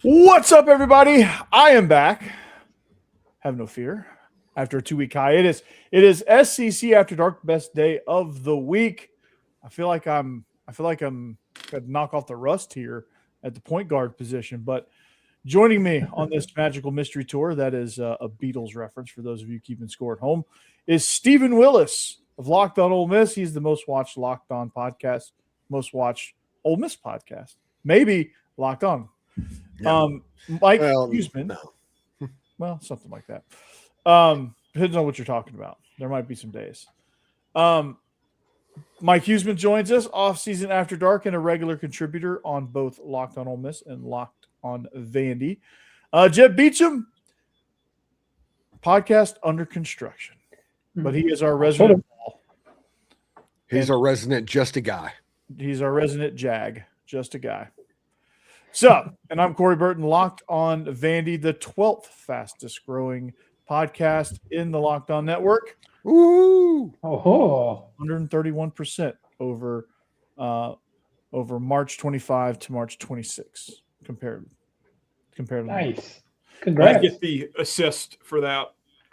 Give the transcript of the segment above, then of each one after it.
What's up, everybody? I am back. Have no fear. After a 2-week hiatus, it is SEC After Dark, best day of the week. I feel like I'm gonna knock off the rust here at the point guard position. But joining me on this magical mystery tour, that is a Beatles reference for those of you keeping score at home, is Stephen Willis of Locked On Ole Miss. He's the most watched Locked On podcast, most watched Ole Miss podcast, maybe Locked On. Yeah. Mike Huseman. No. Well, something like that. Depends on what you're talking about. There might be some days. Mike Huseman joins us, off-season After Dark, and a regular contributor on both Locked On Ole Miss and Locked On Vandy. Jeb Beecham, podcast under construction, but he is our resident. He's our resident just a guy. He's our resident Jag, just a guy. So, and I'm Corey Burton, Locked On Vandy, the 12th fastest growing podcast in the Locked On Network. Ooh, 131% over March 25 to March 26 compared to nice. Congrats. I get the assist for that.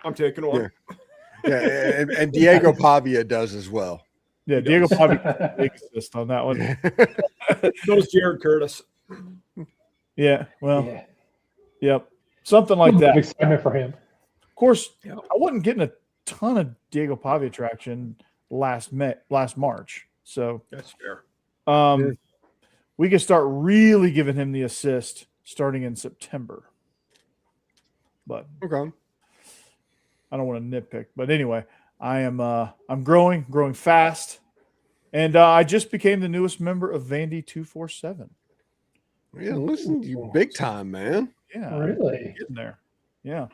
I'm taking one. Yeah, and Diego Pavia does as well. Yeah, Diego Pavia big assist on that one. So does Jared Curtis. Yeah, well, yep, something like that. Excitement for him. Of course, I wasn't getting a ton of Diego Pavia traction last March, so that's fair. We can start really giving him the assist starting in September. But okay, I don't want to nitpick, but anyway, I'm growing fast, and I just became the newest member of Vandy 247. Yeah, listen to you big time, man. Yeah, really getting there. Yeah.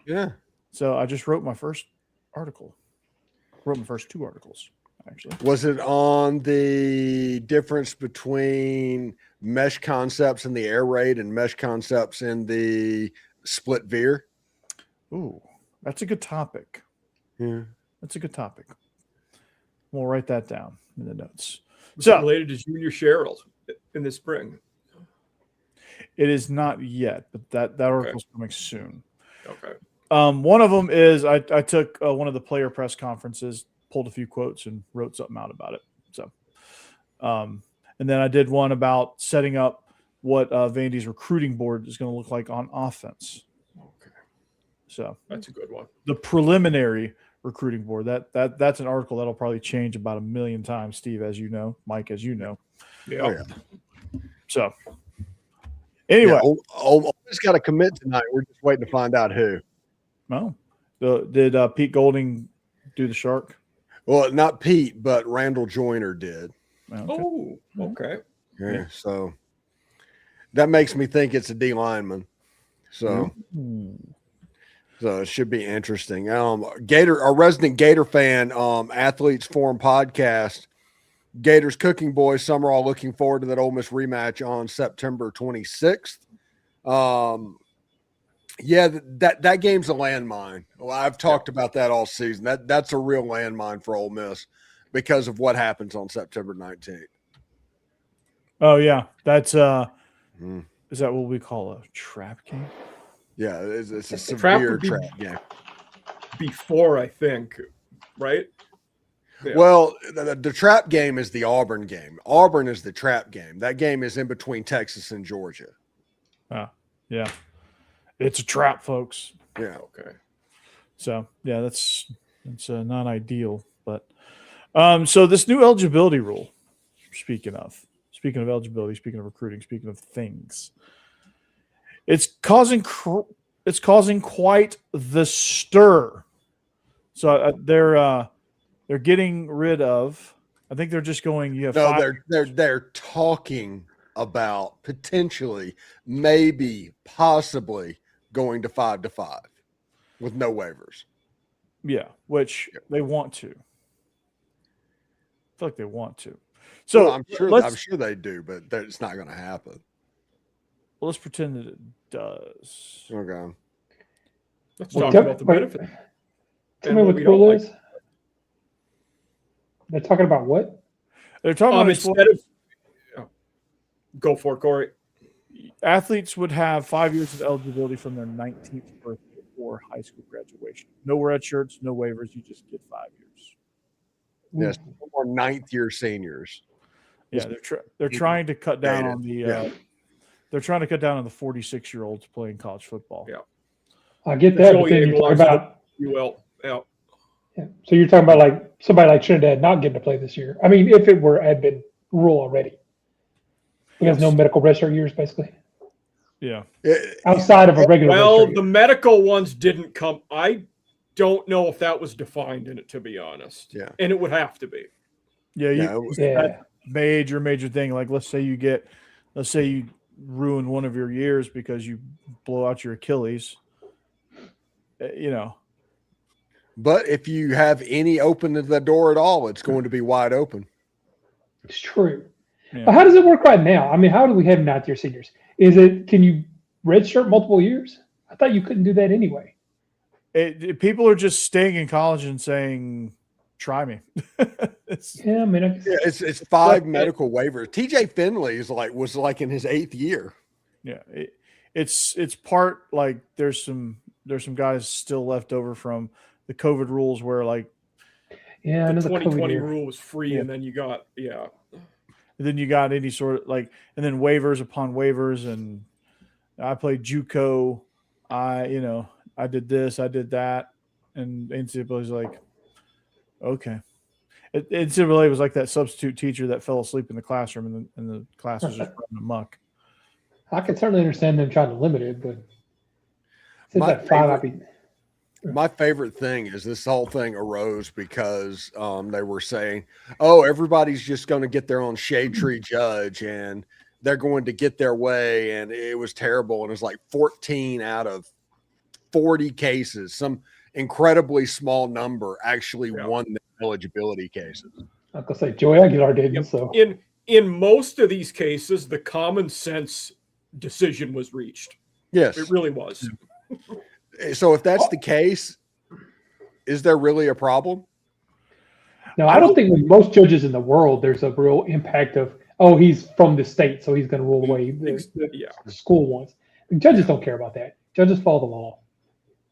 So I just wrote my first article. Wrote my first 2 articles, actually. Was it on the difference between mesh concepts in the air raid and mesh concepts in the split veer? Ooh, that's a good topic. Yeah, that's a good topic. We'll write that down in the notes. So related to Junior Cheryl in the spring. It is not yet, but that article's coming soon. Okay. One of them is I took one of the player press conferences, pulled a few quotes, and wrote something out about it. So, and then I did one about setting up what Vandy's recruiting board is going to look like on offense. Okay. So that's a good one. The preliminary recruiting board. That's an article that'll probably change about 1 million times, Steve, as you know, Mike, as you know. Yeah. So. Anyway, Old's got to commit tonight. We're just waiting to find out who. No, did Pete Golding do the Shark? Well, not Pete, but Randall Joyner did. Okay. Oh, okay. Yeah, so that makes me think it's a D lineman. So, so it should be interesting. Our resident Gator fan, Athletes Forum podcast. Gators Cooking Boys, some are all looking forward to that Ole Miss rematch on September 26th. That game's a landmine. Well, I've talked about that all season. That's a real landmine for Ole Miss because of what happens on September 19th. Oh yeah, that's is that what we call a trap game? Yeah, it's a severe trap game. Before, I think, right? Yeah. Well, the trap game is the Auburn game. Auburn is the trap game. That game is in between Texas and Georgia. Yeah. It's a trap, folks. Yeah. Okay. So, yeah, that's not ideal. But so this new eligibility rule, speaking of eligibility, speaking of recruiting, speaking of things, it's causing quite the stir. So they're getting rid of. I think they're just going. You have they're talking about potentially, maybe, possibly going to 5-5 with no waivers. Yeah, which they want to. I feel like they want to. So Well, I'm sure they do, but it's not going to happen. Let's pretend that it does. Okay. Let's Well, talk about the benefit. Tell me what the rule is. They're talking about what? They're talking about Instead of go for it, Corey. Athletes would have 5 years of eligibility from their 19th birthday or high school graduation. No red shirts, no waivers. You just get 5 years. Yes, or 9th-year seniors. Yeah, they're trying to cut down on the. They're trying to cut down on the 46-year-olds playing college football. Yeah, I get that, but then you're talking about you will. Yeah. So you're talking about like somebody like Trinidad not getting to play this year. I mean, if it had been rule already, because no medical redshirt years, basically. Yeah. Outside of a regular. Well, the medical ones didn't come. I don't know if that was defined in it, to be honest. Yeah, and it would have to be. Yeah, that major thing. Like, let's say you ruin one of your years because you blow out your Achilles. But if you have any open to the door at all, it's going to be wide open. It's true. Yeah. But how does it work right now? I mean, how do we have 9th-year seniors? Can you redshirt multiple years? I thought you couldn't do that anyway. People are just staying in college and saying, "Try me." It's 5 medical waivers. TJ Finley was in his 8th year. Yeah, it's part like there's some guys still left over from the COVID rules where the 2020 rule was free, and then you got then you got any sort of and then waivers upon waivers, and I played JUCO. I did this, I did that, and NCAA was like, okay. NCAA was like that substitute teacher that fell asleep in the classroom, and the class was just running amok. I can certainly understand them trying to limit it, but my favorite thing is this whole thing arose because they were saying, "Oh, everybody's just going to get their own shade tree judge, and they're going to get their way," and it was terrible. And it was like 14 out of 40 cases, some incredibly small number, actually won the eligibility cases. I was going to say Joey Aguilar didn't. Yep. So in most of these cases, the common sense decision was reached. Yes, it really was. So if that's the case, is there really a problem? No, I don't think with most judges in the world, there's a real impact of, he's from the state, so he's going to rule the way the school wants. The judges don't care about that. Judges follow the law.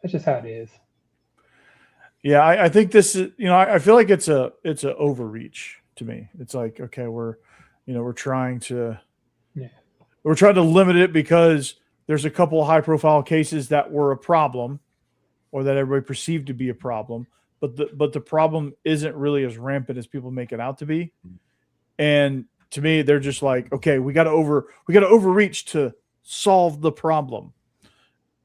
That's just how it is. Yeah, I think this is, I feel like it's a overreach to me. It's like, okay, we're trying to limit it because there's a couple of high profile cases that were a problem or that everybody perceived to be a problem, but the problem isn't really as rampant as people make it out to be. And to me, they're just like, okay, we got to overreach to solve the problem.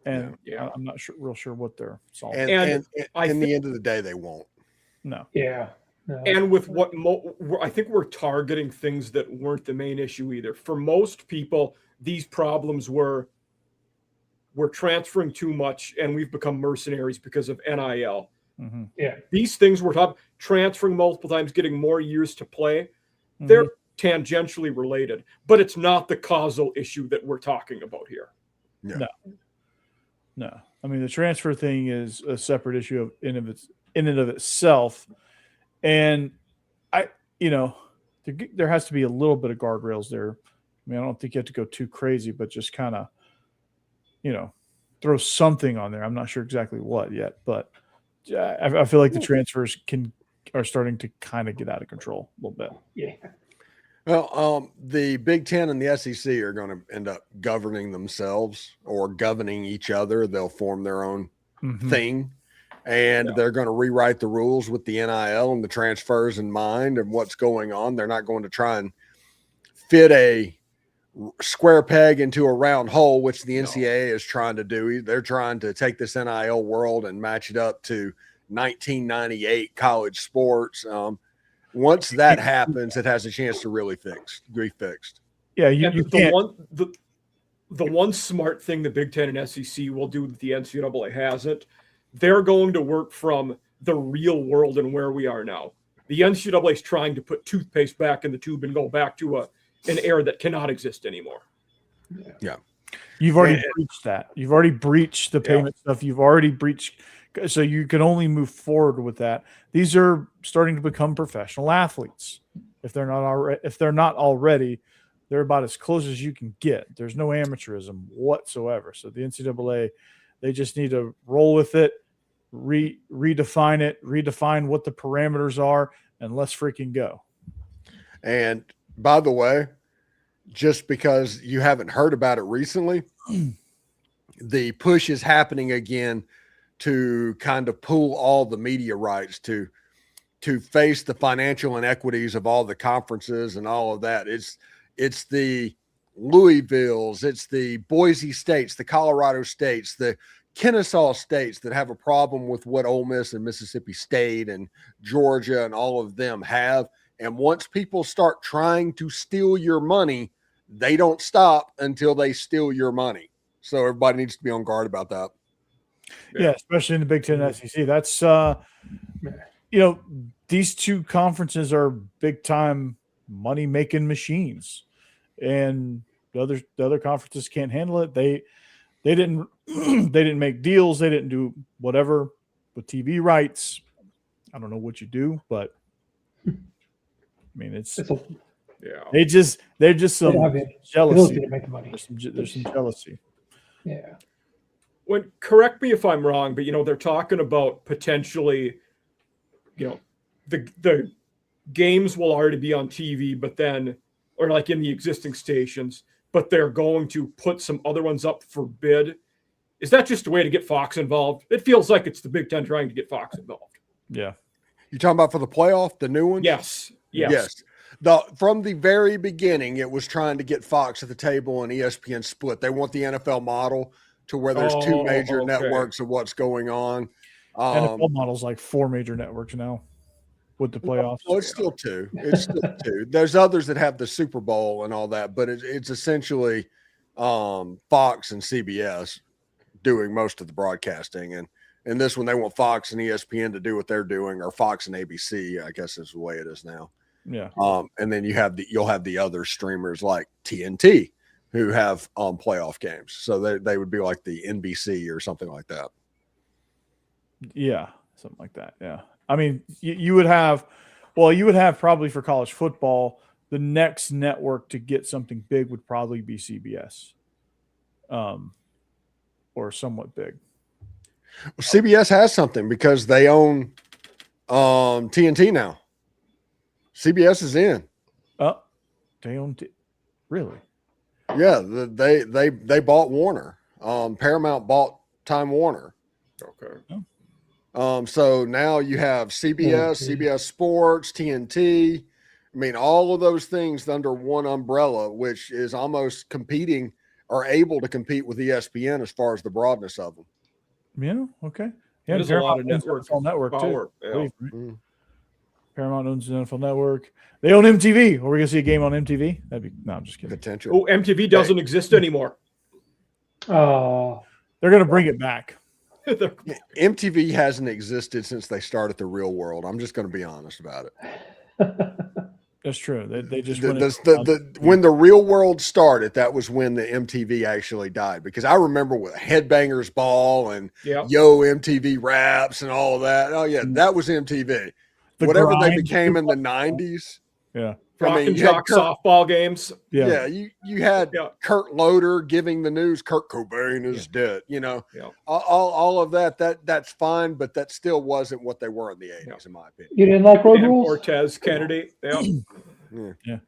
And I'm not real sure what they're solving. And in the end of the day, they won't. No. Yeah. No. And with what I think we're targeting things that weren't the main issue either. For most people, these problems we're transferring too much, and we've become mercenaries because of NIL. Mm-hmm. Yeah. These things we're transferring multiple times, getting more years to play. They're tangentially related, but it's not the causal issue that we're talking about here. No. I mean, the transfer thing is a separate issue in and of itself. And there has to be a little bit of guardrails there. I mean, I don't think you have to go too crazy, but just kind of, throw something on there. I'm not sure exactly what yet, but I feel like the transfers are starting to kind of get out of control a little bit. Yeah. Well, the Big Ten and the SEC are going to end up governing themselves or governing each other. They'll form their own thing, and they're going to rewrite the rules with the NIL and the transfers in mind and what's going on. They're not going to try and fit a square peg into a round hole, which the NCAA is trying to do. They're trying to take this NIL world and match it up to 1998 college sports. Once that happens, it has a chance to really be fixed. Yeah, you And can't. The one smart thing the Big Ten and SEC will do that the NCAA hasn't, they're going to work from the real world and where we are now. The NCAA is trying to put toothpaste back in the tube and go back to an era that cannot exist anymore. Yeah. You've already breached that. You've already breached the payment stuff. You've already breached. So you can only move forward with that. These are starting to become professional athletes. If they're not already, they're about as close as you can get. There's no amateurism whatsoever. So the NCAA, they just need to roll with it, redefine it, redefine what the parameters are, and let's freaking go. And by the way, just because you haven't heard about it recently, the push is happening again to kind of pool all the media rights to face the financial inequities of all the conferences and all of that. It's the Louisvilles, it's the Boise States, the Colorado States, the Kennesaw States that have a problem with what Ole Miss and Mississippi State and Georgia and all of them have. And once people start trying to steal your money, they don't stop until they steal your money. So everybody needs to be on guard about that. Yeah, especially in the Big Ten and SEC. That's these two conferences are big time money making machines, and the other conferences can't handle it. They didn't they didn't make deals. They didn't do whatever with TV rights. I don't know what you do, but I mean they're just some jealousy. There's some jealousy. Yeah. Correct me if I'm wrong, but they're talking about potentially, the games will already be on TV, but then, or like in the existing stations, but they're going to put some other ones up for bid. Is that just a way to get Fox involved? It feels like it's the Big Ten trying to get Fox involved. Yeah. You talking about for the playoff, the new one? Yes. From the very beginning, it was trying to get Fox at the table and ESPN split. They want the NFL model to where there's two major networks of what's going on. NFL model's like 4 major networks now with the playoffs. Well, it's still two. It's still two. There's others that have the Super Bowl and all that, but it's essentially Fox and CBS doing most of the broadcasting. And this one, they want Fox and ESPN to do what they're doing, or Fox and ABC, I guess is the way it is now. Yeah. And then you'll have the other streamers like TNT who have playoff games. So they would be like the NBC or something like that. Yeah, something like that. Yeah. I mean, you would have probably for college football, the next network to get something big would probably be CBS. Or somewhat big. Well, CBS has something because they own TNT now. CBS is in. Oh, they own really? Yeah, they bought Warner. Paramount bought Time Warner. Okay. So now you have CBS, CBS Sports, TNT. I mean, all of those things under one umbrella, which is almost competing or able to compete with ESPN as far as the broadness of them. Yeah. Okay. Yeah, there's a lot of network too. Yeah. Paramount owns the NFL Network. They own MTV. Are we gonna see a game on MTV? I'm just kidding. Potential. Oh, MTV doesn't exist anymore. They're gonna bring it back. MTV hasn't existed since they started The Real World. I'm just going to be honest about it. That's true. They just when The Real World started, that was when the MTV actually died. Because I remember with Headbangers Ball and Yo MTV Raps and all of that. Oh yeah, that was MTV. Whatever they became in the 90s. Yeah. Rock and Jock softball games. Yeah, you had Kurt Loder giving the news. Kurt Cobain is dead. All of that's fine, but that still wasn't what they were in the 80s, in my opinion. You didn't like Road Rules? Cortez Kennedy. Yeah, that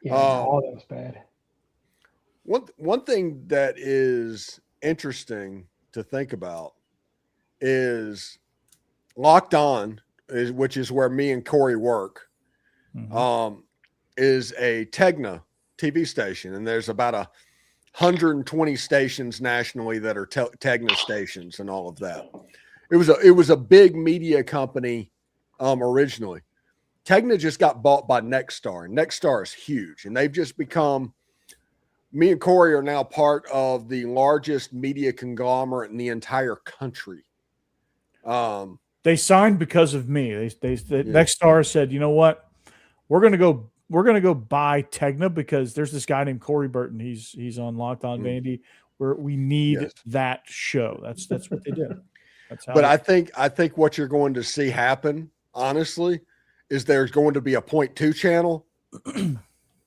was bad. One thing that is interesting to think about is Locked On, which is where me and Corey work. Is a Tegna TV station, and there's about 120 stations nationally that are Tegna stations and all of that. It was a big media company originally, Tegna just got bought by Nexstar, and Nexstar is huge, and they've just become. Me and Corey are now part of the largest media conglomerate in the entire country. They signed because of me. Nexstar said, you know what, we're gonna go buy Tegna because there's this guy named Corey Burton. He's on Locked On Vandy. We need that show. That's what they did. That's how. But I think what you're going to see happen, honestly, is there's going to be a .2 channel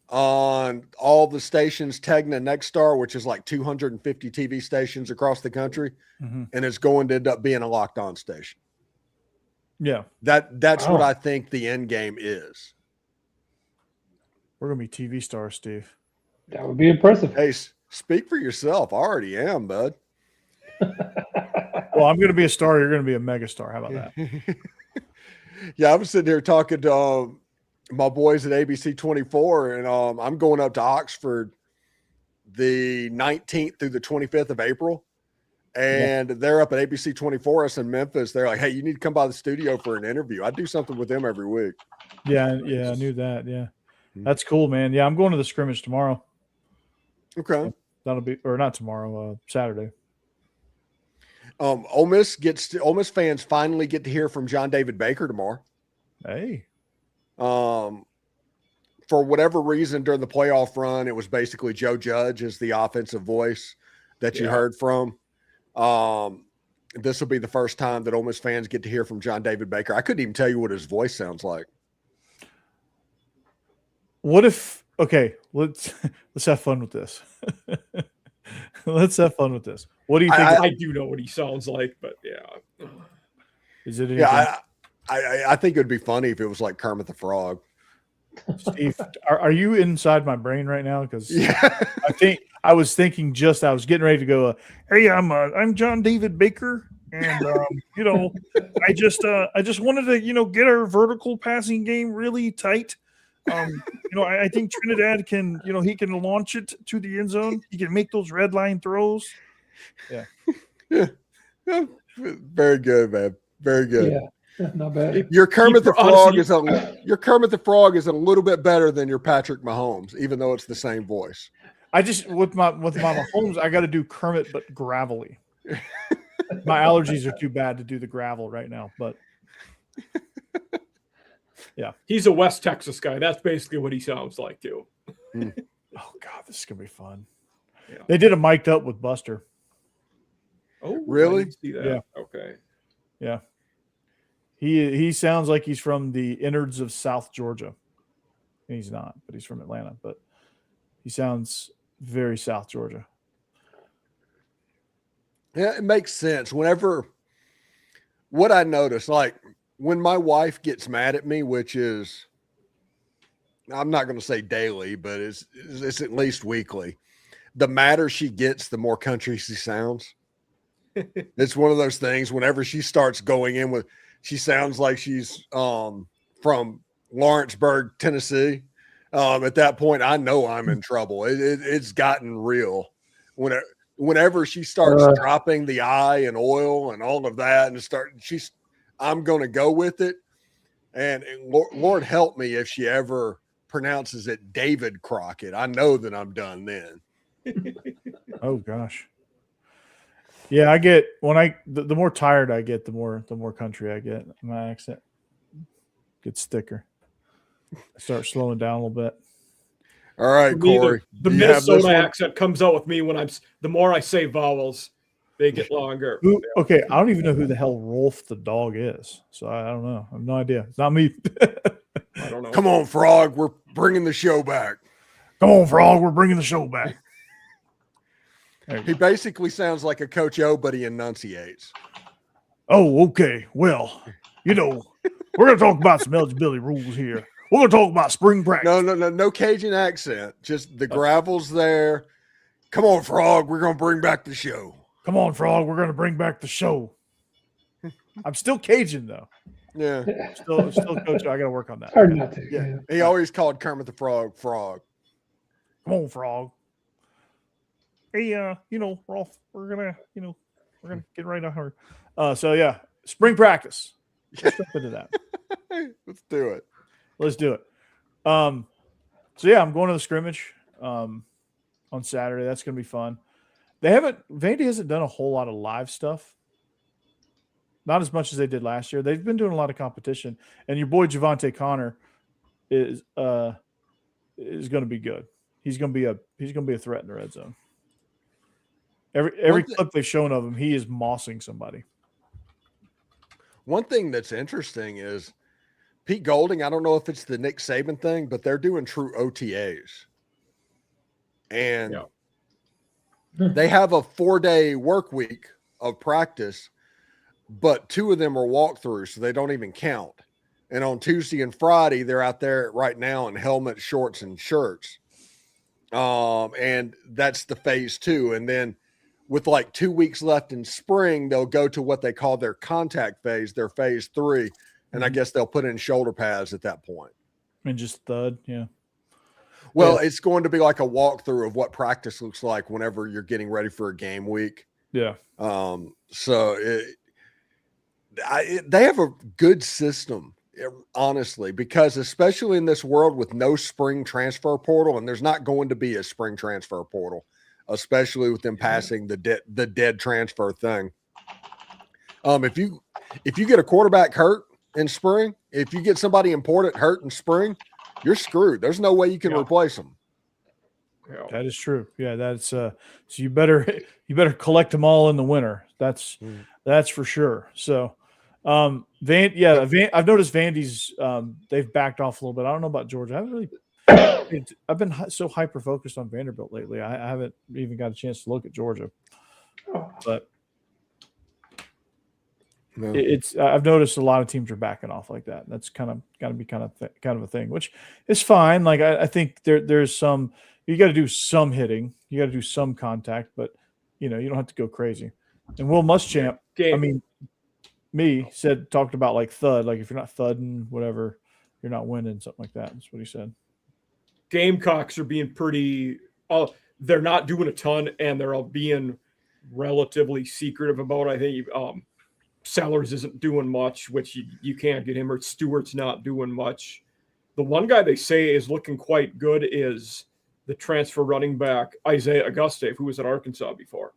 on all the stations, Tegna, Nexstar, which is like 250 TV stations across the country, and it's going to end up being a Locked On station. Yeah, that's what I think the end game is. We're gonna be TV stars, Steve. That would be impressive. Hey, speak for yourself. I already am, bud. Well, I'm going to be a star. You're going to be a mega star. How about that? Yeah, I was sitting here talking to my boys at ABC 24, and I'm going up to Oxford the 19th through the 25th of April. And they're up at ABC 24, us in Memphis. They're like, hey, you need to come by the studio for an interview. I do something with them every week. Yeah, I knew that. Yeah. That's cool, man. Yeah, I'm going to the scrimmage tomorrow. Okay. That'll be, or not tomorrow, Saturday. Ole Miss fans finally get to hear from John David Baker tomorrow. Hey. For whatever reason during the playoff run, it was basically Joe Judge as the offensive voice that you heard from. This will be the first time that Ole Miss fans get to hear from John David Baker. I couldn't even tell you what his voice sounds like. What if, okay, let's have fun with this. Let's have fun with this. What do you think? I do know what he sounds like, but yeah. Is it anything? Yeah, I think it would be funny if it was like Kermit the Frog. Steve, are you inside my brain right now? Because I was thinking I was getting ready to go, hey, I'm John David Baker. And, I just wanted to, get our vertical passing game really tight. I think Trinidad can, he can launch it to the end zone. He can make those red line throws. Yeah. Very good, man. Very good. Yeah, not bad. Your Kermit the Frog is a little bit better than your Patrick Mahomes, even though it's the same voice. I just with my Mahomes, I got to do Kermit but gravelly. My allergies are too bad to do the gravel right now, but yeah, he's a West Texas guy. That's basically what he sounds like too. Oh God, this is gonna be fun. Yeah. They did a mic'd up with Buster. Oh, really? I didn't see that. Yeah. Okay. Yeah. He sounds like he's from the innards of South Georgia. He's not, but he's from Atlanta. But he sounds very South Georgia. Yeah, it makes sense. What I notice, like when my wife gets mad at me, which is, I'm not going to say daily, but it's at least weekly. The madder she gets, the more country she sounds. It's one of those things. Whenever she starts going in with, she sounds like she's from Lawrenceburg, Tennessee. At that point, I know I'm in trouble. It's gotten real. Whenever she starts dropping the I and oil and all of that, and I'm going to go with it. And Lord help me if she ever pronounces it David Crockett. I know that I'm done then. Oh gosh. Yeah, I get the more tired I get, the more country I get. My accent gets thicker. I start slowing down a little bit. All right, Corey. The Minnesota accent comes out with me when the more I say vowels, they get longer. Okay, I don't even know who the hell Rolf the dog is. So I don't know. I have no idea. It's not me. I don't know. Come on, Frog. We're bringing the show back. Come on, Frog. We're bringing the show back. He basically sounds like a Coach O, but he enunciates. Oh, okay. Well, we're going to talk about some eligibility rules here. We're going to talk about spring practice. No Cajun accent. Just the gravel's there. Come on, Frog. We're going to bring back the show. Come on, Frog. We're going to bring back the show. I'm still Cajun, though. Yeah. Still Coach O. I got to work on that. Hard not to. Yeah. He always called Kermit the Frog, Frog. Come on, Frog. Hey, Rolf, we're gonna get right on her. So yeah, spring practice. Let's jump into that. Let's do it. Let's do it. So yeah, I'm going to the scrimmage on Saturday. That's going to be fun. Vandy hasn't done a whole lot of live stuff. Not as much as they did last year. They've been doing a lot of competition, and your boy Javante Connor is going to be good. He's going to be a threat in the red zone. Every clip they've shown of him, he is mossing somebody. One thing that's interesting is Pete Golding. I don't know if it's the Nick Saban thing, but they're doing true OTAs, and they have a 4-day work week of practice. But 2 of them are walkthroughs, so they don't even count. And on Tuesday and Friday, they're out there right now in helmets, shorts, and shirts. And that's the phase 2. And then with like 2 weeks left in spring, they'll go to what they call their contact phase, their phase 3. And I guess they'll put in shoulder pads at that point. And just thud, yeah. Well, it's going to be like a walkthrough of what practice looks like whenever you're getting ready for a game week. Yeah. They have a good system, honestly, because especially in this world with no spring transfer portal, and there's not going to be a spring transfer portal, especially with them passing the dead transfer thing. If you get a quarterback hurt in spring, if you get somebody important hurt in spring, you're screwed. There's no way you can replace them. That is true. Yeah, that's so you better collect them all in the winter. That's for sure. So I've noticed Vandy's they've backed off a little bit. I don't know about Georgia. I've been so hyper focused on Vanderbilt lately. I haven't even got a chance to look at Georgia. But I've noticed a lot of teams are backing off like that. That's kind of got to be kind of a thing, which is fine. Like I think there's some, you got to do some hitting, you got to do some contact, but you don't have to go crazy. And Will Muschamp, talked about like thud, like if you're not thudding, whatever, you're not winning, something like that. That's what he said. Gamecocks are being pretty. They're not doing a ton, and they're all being relatively secretive about. I think Sellers isn't doing much, which you can't get him, or Stewart's not doing much. The one guy they say is looking quite good is the transfer running back Isaiah Auguste, who was at Arkansas before.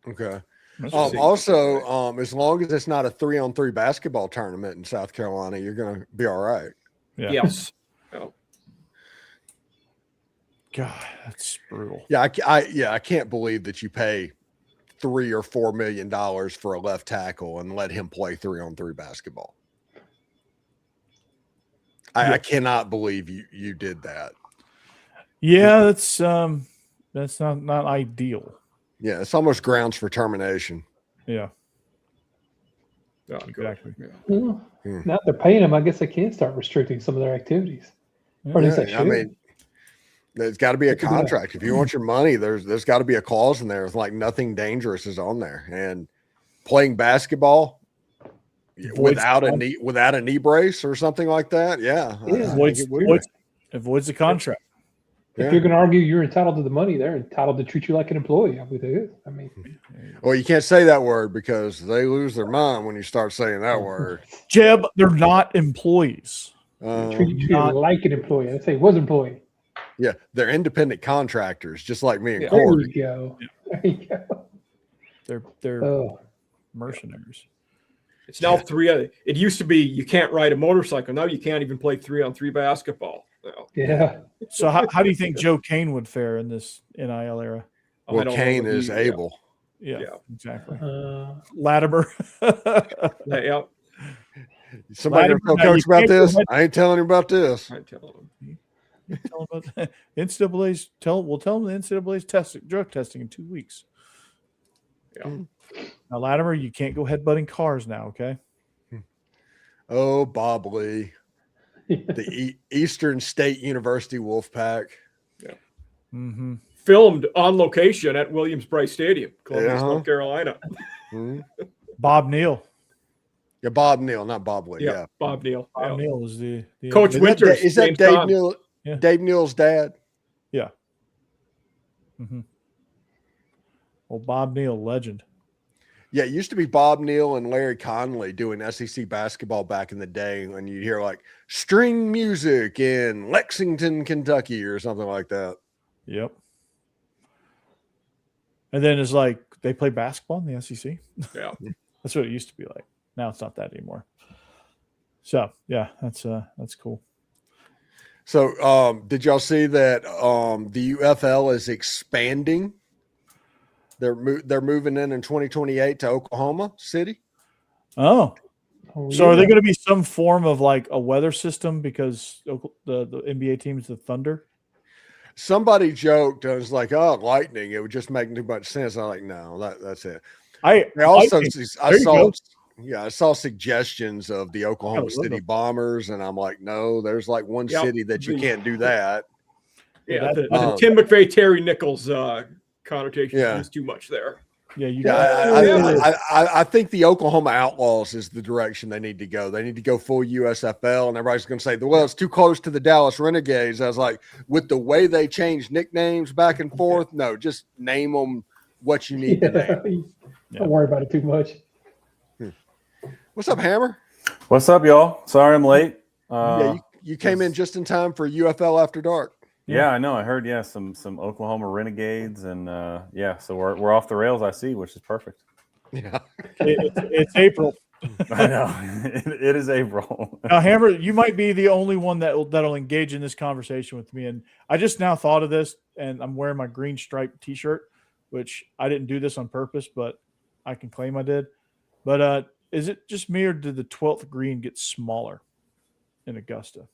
Okay. Also, as long as it's not a 3-on-3 basketball tournament in South Carolina, you're going to be all right. Yeah. Yes. God, that's brutal. Yeah, I can't believe that you pay $3 or $4 million for a left tackle and let him play 3-on-3 basketball. I cannot believe you did that. Yeah, that's not ideal. Yeah, it's almost grounds for termination. Yeah. Exactly. Yeah. Well, now they're paying them, I guess they can start restricting some of their activities. Or at least they should. I mean, there's got to be a contract. If you want your money, there's got to be a clause in there. It's like nothing dangerous is on there. And playing basketball without a knee brace or something like that, avoids the contract. If you're going to argue you're entitled to the money, they're entitled to treat you like an employee. I mean, well, you can't say that word because they lose their mind when you start saying that word. Jeb, they're not employees. Treat you like an employee. I say was employee. Yeah, they're independent contractors, just like me and Corey. There you go. They're mercenaries. It's now 3. It used to be you can't ride a motorcycle. Now you can't even play 3-on-3 basketball. Yeah. So how do you think Joe Kane would fare in this NIL era? Well, Kane is able. Yeah, exactly. Latimer. Yeah. Somebody tell Coach about this? I ain't telling him about this. I tell him. Tell him about that. NCAA's we'll tell him the NCAA's drug testing in 2 weeks. Yeah. Now, Latimer, you can't go headbutting cars now, okay? Oh, Bob Lee. The Eastern State University Wolfpack. Yeah. Mm-hmm. Filmed on location at Williams-Brice Stadium, Columbus, North Carolina. Bob Neal. Yeah, Bob Neal, not Bob Lee. Yeah. Bob Neal. Bob Neal is the Coach Winters. Is that Dave Neal? Yeah. Dave Neal's dad? Yeah. Mm-hmm. Well, Bob Neal, legend. Yeah, it used to be Bob Neal and Larry Connolly doing SEC basketball back in the day when you'd hear like string music in Lexington, Kentucky or something like that. Yep. And then it's like they play basketball in the SEC. Yeah. That's what it used to be like. Now it's not that anymore. So yeah, that's cool. So did y'all see that the UFL is expanding? They're moving in 2028 to Oklahoma City. Oh, Oh, so are they yeah. going to be some form of like a weather system because the NBA team's the Thunder? Somebody joked, I was like, "Oh, lightning! It would just make too much sense." I'm like, "No, that's it." I also, there I you saw, go. I saw suggestions of the Oklahoma City Bombers, and I'm like, "No, there's like one city that you can't do that." Yeah, the Tim McVeigh, Terry Nichols connotation is too much there. Yeah, I think the Oklahoma Outlaws is the direction they need to go. They need to go full USFL, and everybody's going to say, "Well, it's too close to the Dallas Renegades." I was like, with the way they change nicknames back and forth, no, just name them what you need to name. Don't worry about it too much. What's up, Hammer? What's up, y'all? Sorry I'm late. You came in just in time for UFL After Dark. Yeah, I know. I heard, some Oklahoma Renegades, and so we're off the rails. I see, which is perfect. Yeah, it's April. I know it is April. Now, Hammer, you might be the only one that'll engage in this conversation with me. And I just now thought of this, and I'm wearing my green striped T-shirt, which I didn't do this on purpose, but I can claim I did. But is it just me, or did the 12th green get smaller in Augusta?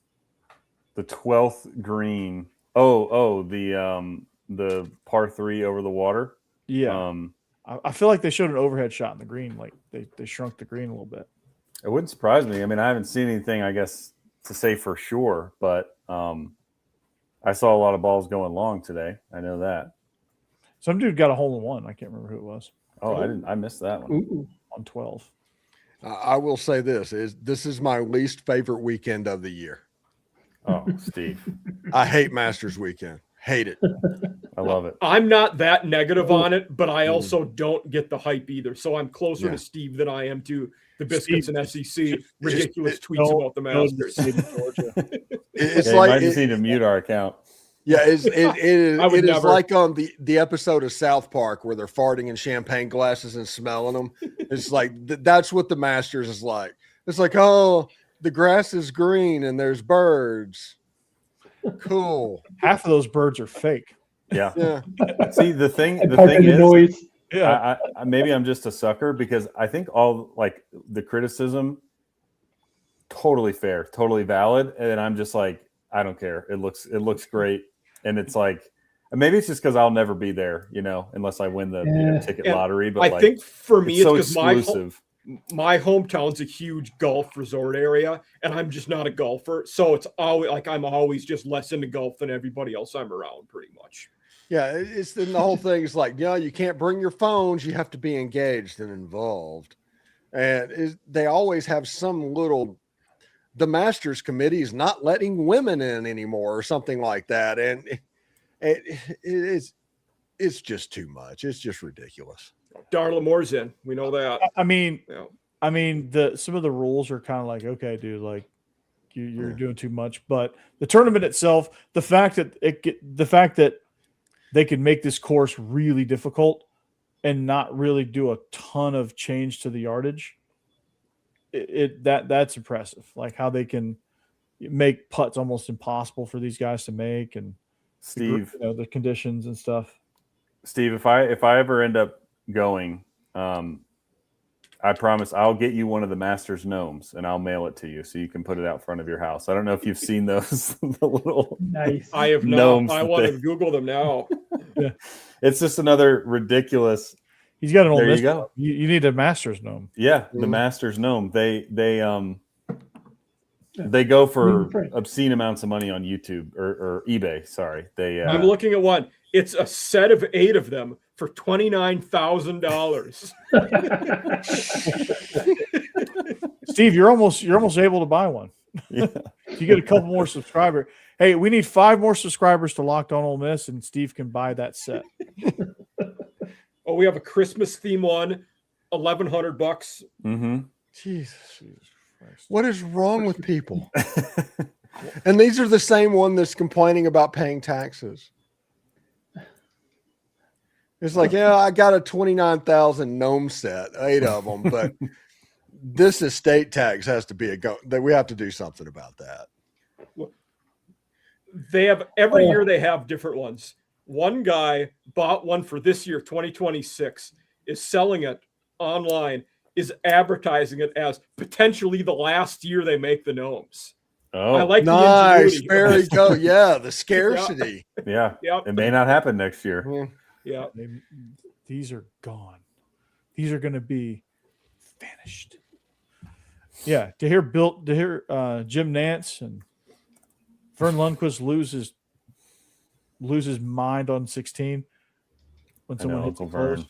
The 12th green. Oh, the par 3 over the water. Yeah. I feel like they showed an overhead shot in the green. Like they shrunk the green a little bit. It wouldn't surprise me. I mean, I haven't seen anything, I guess, to say for sure, but I saw a lot of balls going long today. I know that. Some dude got a hole in one. I can't remember who it was. Oh, I missed that one. Ooh. On 12. I will say this is my least favorite weekend of the year. Oh, Steve. I hate Masters weekend. Hate it. I love it. I'm not that negative on it, but I also don't get the hype either. So I'm closer to Steve than I am to the Biscuits and SEC ridiculous tweets about the Masters. It's like you might just need to mute our account. Yeah, it is like on the episode of South Park where they're farting in champagne glasses and smelling them. It's like that's what the Masters is like. It's like, oh, the grass is green and there's birds. Cool. Half of those birds are fake. Yeah. Yeah. See, the thing is, noise. Yeah. I maybe I'm just a sucker because I think all like the criticism totally fair, totally valid, and I'm just like, I don't care. It looks great, and it's like maybe it's just because I'll never be there, unless I win the ticket lottery. But I think for me, it's so because exclusive. My hometown's a huge golf resort area, and I'm just not a golfer. So it's always like I'm always just less into golf than everybody else I'm around, pretty much. Yeah, it's the whole thing is like, you can't bring your phones. You have to be engaged and involved. And they always have some little, the Masters committee is not letting women in anymore or something like that. And it's just too much. It's just ridiculous. Darla Moore's in. We know that. I mean, some of the rules are kind of like, okay, dude, like you're doing too much. But the tournament itself, the fact that they could make this course really difficult and not really do a ton of change to the yardage, that's impressive. Like how they can make putts almost impossible for these guys to make, and Steve, the conditions and stuff. Steve, if I ever end up going, I promise I'll get you one of the Masters gnomes and I'll mail it to you so you can put it out front of your house. I don't know if you've seen those the little nice. I have not. I want to Google them now. Yeah. It's just another ridiculous. He's got an old. There you go. You need a Masters gnome. Yeah, the Masters gnome. They go for obscene amounts of money on YouTube or eBay. Sorry, I'm looking at one. It's a set of 8 of them for $29,000. Steve, you're almost able to buy one. Yeah. If you get a couple more subscribers. Hey, we need 5 more subscribers to Locked On Ole Miss, and Steve can buy that set. Oh, we have a Christmas theme one. $1,100. Mm-hmm. Jesus. Christ. What is wrong with people? And these are the same one that's complaining about paying taxes. It's like, yeah, I got a 29,000 gnome set, 8 of them, but this estate tax has to be that we have to do something about that. They have every year they have different ones. One guy bought one for this year, 2026, is selling it online, is advertising it as potentially the last year they make the gnomes. Oh, I like Nice. the There ingenuity. you go. Yeah, the scarcity. yeah. Yep. It may not happen next year. Yeah. Yeah. These are gone. These are going to be vanished. Yeah, to hear Jim Nance and Vern Lundquist lose his mind on 16 when someone hits the Uncle Vern. post.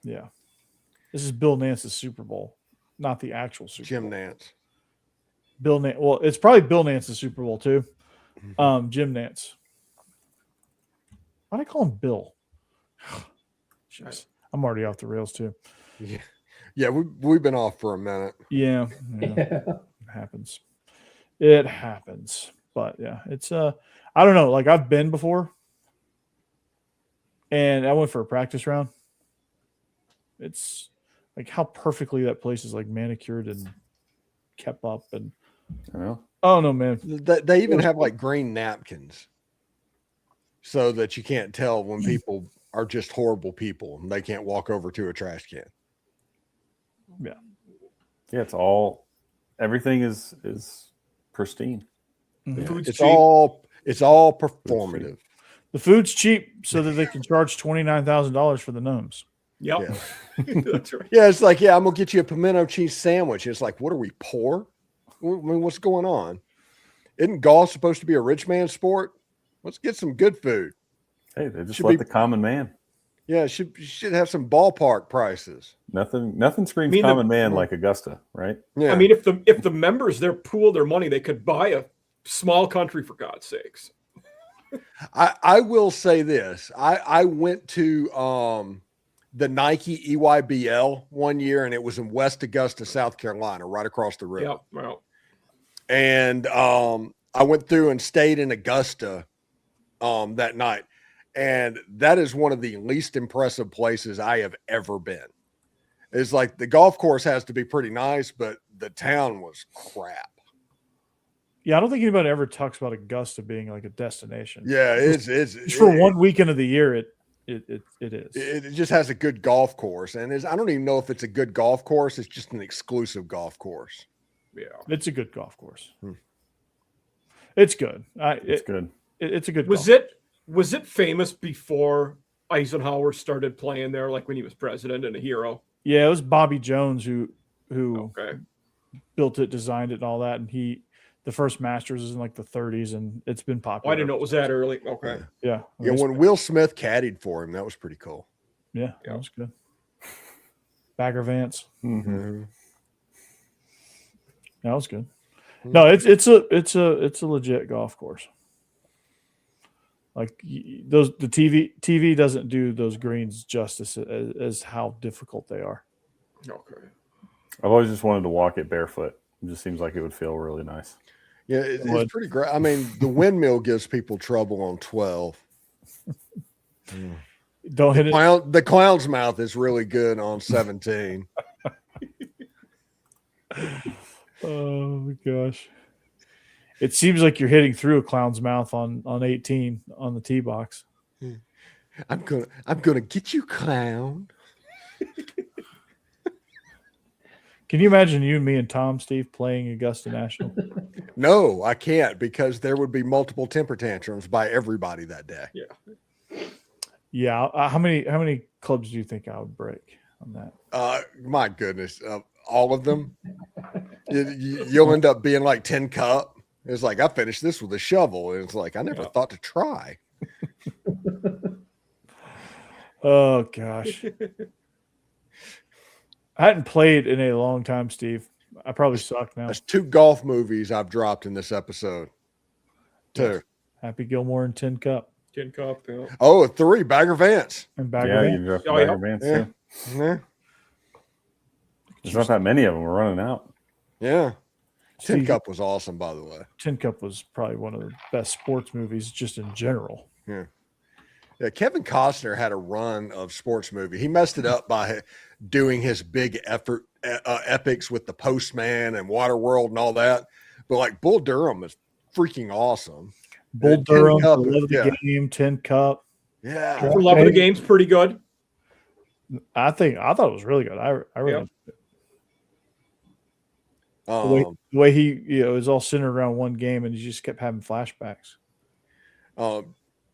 Yeah, this is Bill Nance's Super Bowl, not the actual Super Jim Bowl. Nance. Bill Nance. Well, it's probably Bill Nance's Super Bowl too. Jim Nance. Why do I call him Bill? Jeez, I'm already off the rails too. Yeah, we've been off for a minute. Yeah. It happens. It happens. But yeah, it's I don't know. Like I've been before, and I went for a practice round. It's like how perfectly that place is like manicured and kept up, and oh no, man. They even have like green napkins so that you can't tell when people are just horrible people and they can't walk over to a trash can. Yeah. Yeah, everything is pristine. Mhm. Food's It's cheap. all performative. The food's cheap so that they can charge $29,000 for the gnomes. Yep. Yeah. That's right. Yeah, it's like, yeah, I'm gonna get you a pimento cheese sandwich. It's like, what are we, poor? I mean, what's going on? Isn't golf supposed to be a rich man's sport? Let's get some good food. Hey, they just Should let be- the common man. Yeah, should have some ballpark prices. Nothing screams I mean, common man like Augusta, right? Yeah, I mean, if the members there pool their money, they could buy a small country, for God's sakes. I will say this. I went to the Nike EYBL one year, and it was in West Augusta, South Carolina, right across the river. Yep. Well, And I went through and stayed in Augusta that night. And that is one of the least impressive places I have ever been. It's like the golf course has to be pretty nice, but the town was crap. Yeah, I don't think anybody ever talks about Augusta being like a destination. Yeah, it's Just for one weekend of the year, it is. It just has a good golf course, and I don't even know if it's a good golf course. It's just an exclusive golf course. yeah. It's a good golf course. It's good. It's good. It's a good. Was it famous before Eisenhower started playing there, like when he was president and a hero? Yeah, it was Bobby Jones who Okay. built it, designed it, and all that. And the first Masters is in like the 30s, and it's been Oh, popular. I didn't know it was that early. Okay. Yeah. Yeah, when Will Smith caddied for him, that was pretty cool. Yeah, that was good. Bagger Vance. Mm-hmm. That was good. No, it's a legit golf course. Like the TV doesn't do those greens justice as how difficult they are. Okay. I've always just wanted to walk it barefoot. It just seems like it would feel really nice. Yeah, it's pretty great. I mean, the windmill gives people trouble on 12. Don't hit it. The clown's mouth is really good on 17. Oh gosh. It seems like you're hitting through a clown's mouth on 18 on the tee box. I'm gonna get you, clown. Can you imagine you and me and Tom, Steve, playing Augusta National? No, I can't, because there would be multiple temper tantrums by everybody that day. Yeah. Yeah. How many clubs do you think I would break on that? My goodness, all of them. You'll end up being like 10 cup. It's like, I finished this with a shovel, and it's like, I never thought to try. Oh gosh. I hadn't played in a long time, Steve. I probably suck now. There's 2 golf movies I've dropped in this episode. 2. Happy Gilmore and Tin Cup. Tin Cup. Yeah. Oh, 3, Bagger Vance. And Bagger Yeah, Vance. you dropped Oh, the yeah. Bagger Vance, Yeah. too. Yeah. There's not that many of them. We're running out. Yeah. Tin Steve, Cup was awesome, by the way. Tin Cup was probably one of the best sports movies just in general. Yeah. Yeah, Kevin Costner had a run of sports movie. He messed it up by doing his big epics with the Postman and Waterworld and all that. But like Bull Durham is freaking awesome. Bull Tin Durham, Cup, The Love of the yeah. Game, Tin Cup. Yeah. For Love of the Game's pretty good. I thought it was really good. I really the way he it was all centered around one game, and he just kept having flashbacks.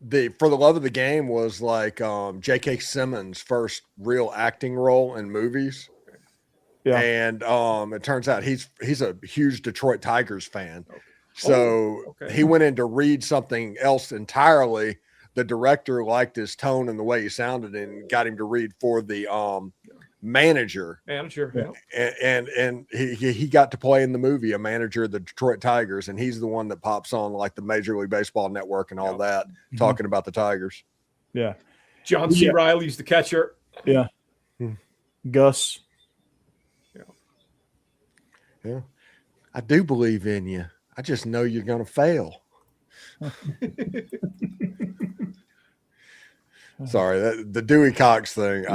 The For the Love of the Game was like J.K. Simmons' first real acting role in movies. Yeah. And it turns out he's a huge Detroit Tigers fan. So he went in to read something else entirely. The director liked his tone and the way he sounded and got him to read for the manager. Yeah. And he got to play in the movie a manager of the Detroit Tigers, and he's the one that pops on like the Major League Baseball Network and all that, talking about the Tigers. Yeah. John C. Reilly's the catcher. Yeah. Gus. Yeah. I do believe in you. I just know you're going to fail. Sorry, the Dewey Cox thing.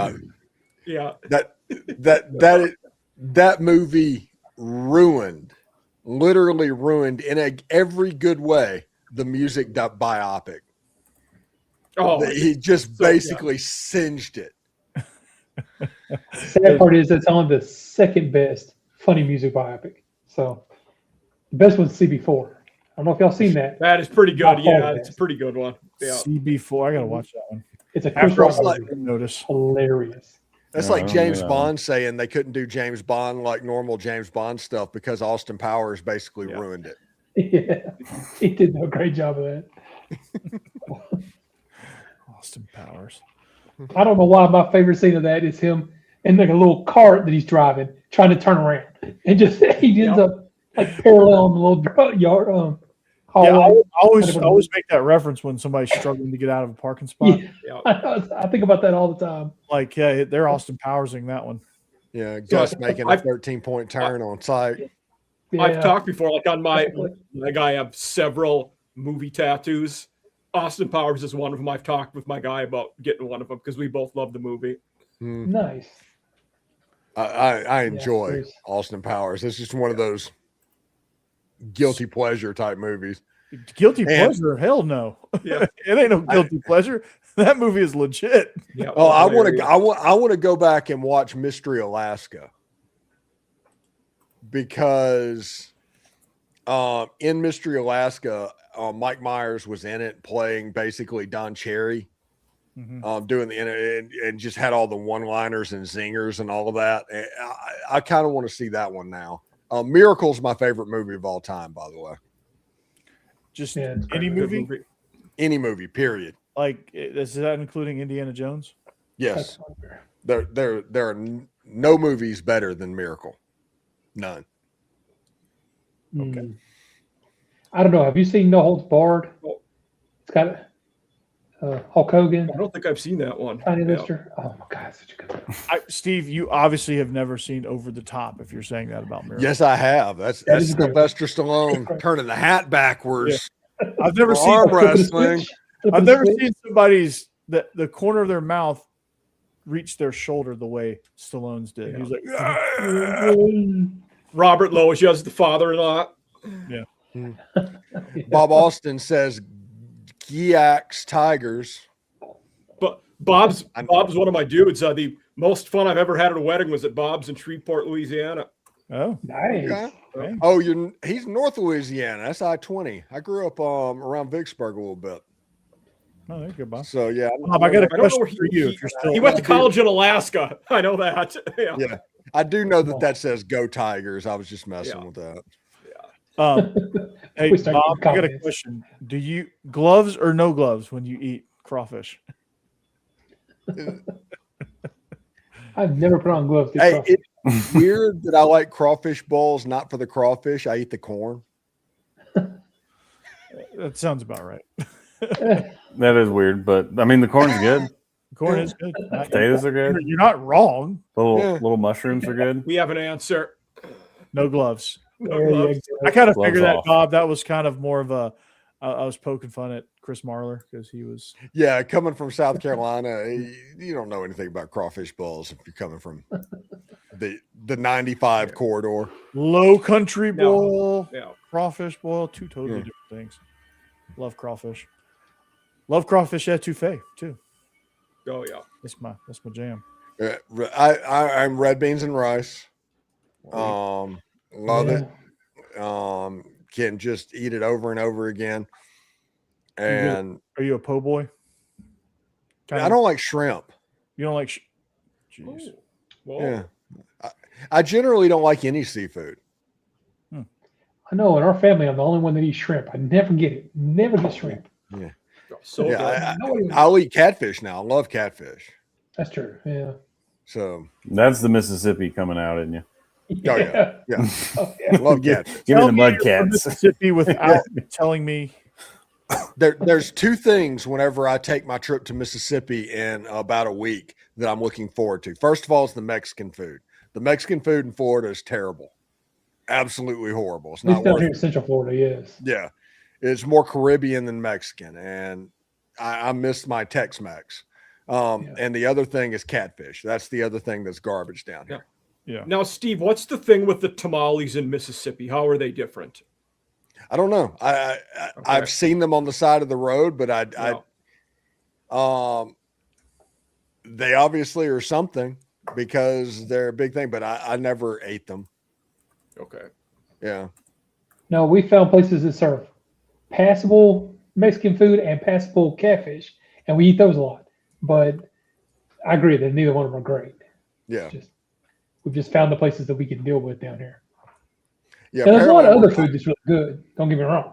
That movie literally ruined in every good way the music biopic. He just basically singed it. Sad part is it's only the second best funny music biopic. So the best one's CB4. I don't know if y'all seen that. That is pretty good. Yeah, it's a pretty good one. Yeah. CB4. I gotta watch that one. It's a Chris Rock notice. Hilarious. That's like James Bond saying they couldn't do James Bond like normal James Bond stuff because Austin Powers basically ruined it. Yeah, he did a great job of that. Austin Powers. I don't know why my favorite scene of that is him in like a little cart that he's driving, trying to turn around, and just he ends up like parallel in the little yard. Yeah, I always make that reference when somebody's struggling to get out of a parking spot. Yeah. I think about that all the time. Like, yeah, they're Austin Powersing that one. Yeah, Gus making a 13-point turn on site. Yeah. I've talked before, like on my guy, I have several movie tattoos. Austin Powers is one of them. I've talked with my guy about getting one of them because we both love the movie. Nice. I enjoy Austin Powers. It's just one of those guilty pleasure type movies. Guilty pleasure? Hell no. Yeah. It ain't no guilty pleasure. That movie is legit. Yeah. Oh, I want to go back and watch Mystery Alaska because in Mystery Alaska, Mike Myers was in it playing basically Don Cherry, doing the and just had all the one-liners and zingers and all of that. And I kind of want to see that one now. Miracle's my favorite movie of all time, by the way. Just any movie? Any movie, period. Like, is that including Indiana Jones? Yes. There are no movies better than Miracle. None. Okay. I don't know. Have you seen No Holds Barred? It's got Hulk Hogan. I don't think I've seen that one. Tiny Lister. Oh my God, such a good one. Steve, you obviously have never seen Over the Top. If you're saying that about Miracle, yes, I have. That's Sylvester Stallone turning the hat backwards. Yeah. I've never seen arm wrestling. I've never seen somebody's the corner of their mouth reach their shoulder the way Stallone's did. He was like, Robert Lowe is the father-in-law. Yeah. Bob Austin says Giax Tigers. But Bob's one of my dudes. The most fun I've ever had at a wedding was at Bob's in Shreveport, Louisiana. Oh, nice. Okay. Oh, he's North Louisiana. That's I-20. I grew up around Vicksburg a little bit. Oh, there you go, Bob. So yeah, Bob, I got a question for you. If you're still, he went to college in Alaska. I know that. Yeah. I do know that says Go Tigers. I was just messing with that. Hey, Bob, I got a question. Do you gloves or no gloves when you eat crawfish? I've never put on gloves. Hey, it's weird that I like crawfish balls, not for the crawfish. I eat the corn. That sounds about right. That is weird, but I mean the corn's good. Corn is good. Potatoes are good. You're not wrong. Little mushrooms are good. We have an answer. No gloves. No There you gloves. go. I kind of Gloves figured that, off. Bob. That was kind of more of a. I was poking fun at Chris Marler because he was. Yeah, coming from South Carolina, you don't know anything about crawfish balls if you're coming from the 95 corridor. Low country boil, Yeah. crawfish boil, two totally different things. Love crawfish. Love crawfish etouffee too. Oh yeah. That's my jam. I'm red beans and rice. Love it. Can just eat it over and over again. And Are you a po' boy? I don't like shrimp. You don't like? Jeez. Whoa. Yeah, I generally don't like any seafood. I know in our family, I'm the only one that eats shrimp. I never get it. Never get shrimp. Yeah, So good. I'll eat catfish now. I love catfish. That's true. Yeah. So That's the Mississippi coming out, isn't you? oh yeah, yeah. Oh, yeah. Love catfish. Give me Tell the me mud you're from cats. Mississippi without telling me. There's two things whenever I take my trip to Mississippi in about a week that I'm looking forward to. First of all, is the Mexican food. The Mexican food in Florida is terrible. Absolutely horrible. It's At least not down worth here in it. Central Florida, yes. Yeah. It's more Caribbean than Mexican. And I miss my Tex-Mex. And the other thing is catfish. That's the other thing that's garbage down here. Yeah. Now, Steve, what's the thing with the tamales in Mississippi? How are they different? I don't know. I've seen them on the side of the road, but they obviously are something because they're a big thing, but I never ate them. Okay. Yeah. No, we found places that serve passable Mexican food and passable catfish, and we eat those a lot. But I agree that neither one of them are great. Yeah. We've just found the places that we can deal with down here. Yeah. And there's a lot of other food that's really good. Don't get me wrong.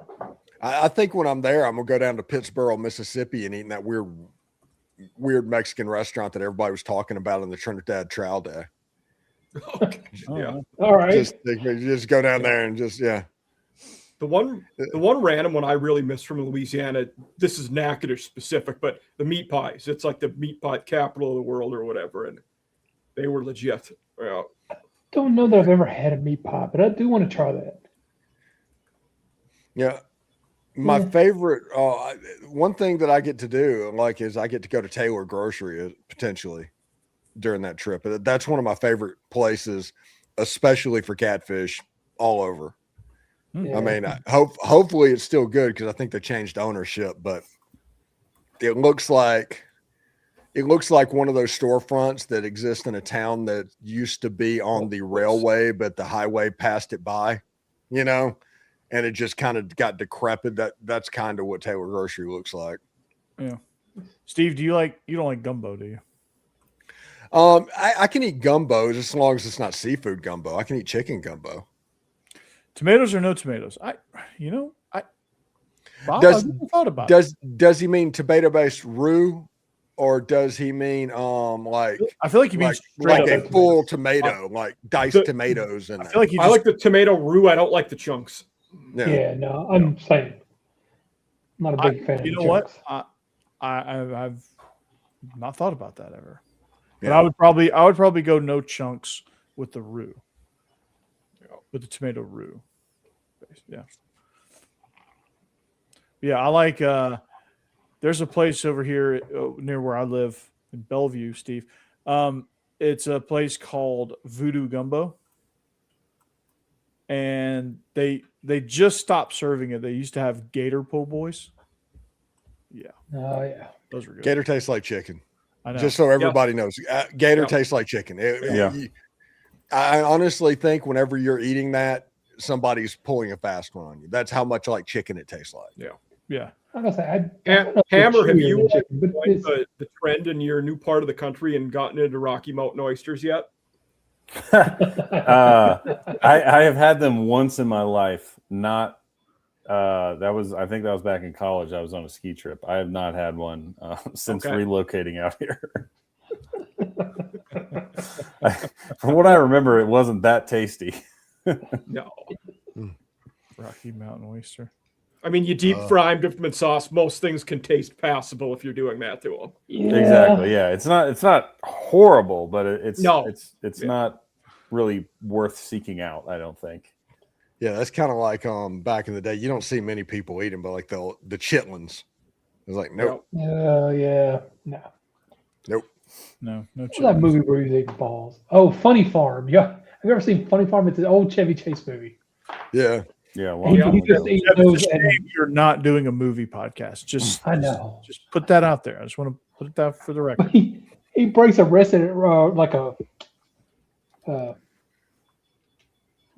I think when I'm there, I'm gonna go down to Pittsburgh, Mississippi, and eat in that weird Mexican restaurant that everybody was talking about in the Trinidad Trial Day. Okay. Yeah. All right. Just go down there and just The one random one I really miss from Louisiana, this is Natchitoches specific, but the meat pies. It's like the meat pie capital of the world or whatever, and they were legit. Yeah. Don't know that I've ever had a meat pie, but I do want to try that. Yeah. My favorite one thing that I get to do is I get to go to Taylor Grocery potentially during that trip. That's one of my favorite places, especially for catfish all over. Yeah. I mean, hopefully it's still good because I think they changed ownership, but it looks like one of those storefronts that exist in a town that used to be on the railway, but the highway passed it by, and it just kind of got decrepit. That's kind of what Taylor Grocery looks like. Yeah. Steve, you don't like gumbo, do you? I can eat gumbos as long as it's not seafood gumbo. I can eat chicken gumbo. Tomatoes or no tomatoes? Bob, Does- I've never thought about it. Does he mean tomato-based roux, or does he mean I feel like he means like straight a up. full tomato, like diced tomatoes? And I feel like he I like the tomato roux. I don't like the chunks. Yeah, no, I'm saying. I'm not a big fan of you the know what? chunks. I've not thought about that ever. But Yeah. I would probably go no chunks with the roux. With the tomato roux. Yeah. Yeah, I like there's a place over here near where I live in Bellevue, Steve. It's a place called Voodoo Gumbo. And they just stopped serving it. They used to have Gator po' boys. Yeah. Oh, yeah. Those were good. Gator tastes like chicken. I know. Just so everybody knows, Gator Yeah. tastes like chicken. Yeah. I honestly think whenever you're eating that, somebody's pulling a fast one on you. That's how much like chicken it tastes like. Yeah. I'm gonna say, I don't know if Hammer, it's have chewier you than chicken, but it's- the trend in your new part of the country and gotten into Rocky Mountain oysters yet? I have had them once in my life. Not I think that was back in college. I was on a ski trip. I have not had one since relocating out here. From what I remember, it wasn't that tasty. No. Rocky Mountain oyster. I mean, you deep fry them, dip them in sauce. Most things can taste passable if you're doing that to them. Yeah. Exactly. Yeah. It's not horrible, but it's Yeah. not really worth seeking out, I don't think. Yeah, that's kind of like back in the day. You don't see many people eating, but like the chitlins. It's like nope, Yeah. No. nope. No What's that movie where he's eating balls? Oh, Funny Farm. Yeah. Have you ever seen Funny Farm? It's an old Chevy Chase movie. Yeah. Yeah. He Well, just ate It's those a and shame you're not doing a movie podcast. I know. Just put that out there. I just want to put it down for the record. he breaks a record, like a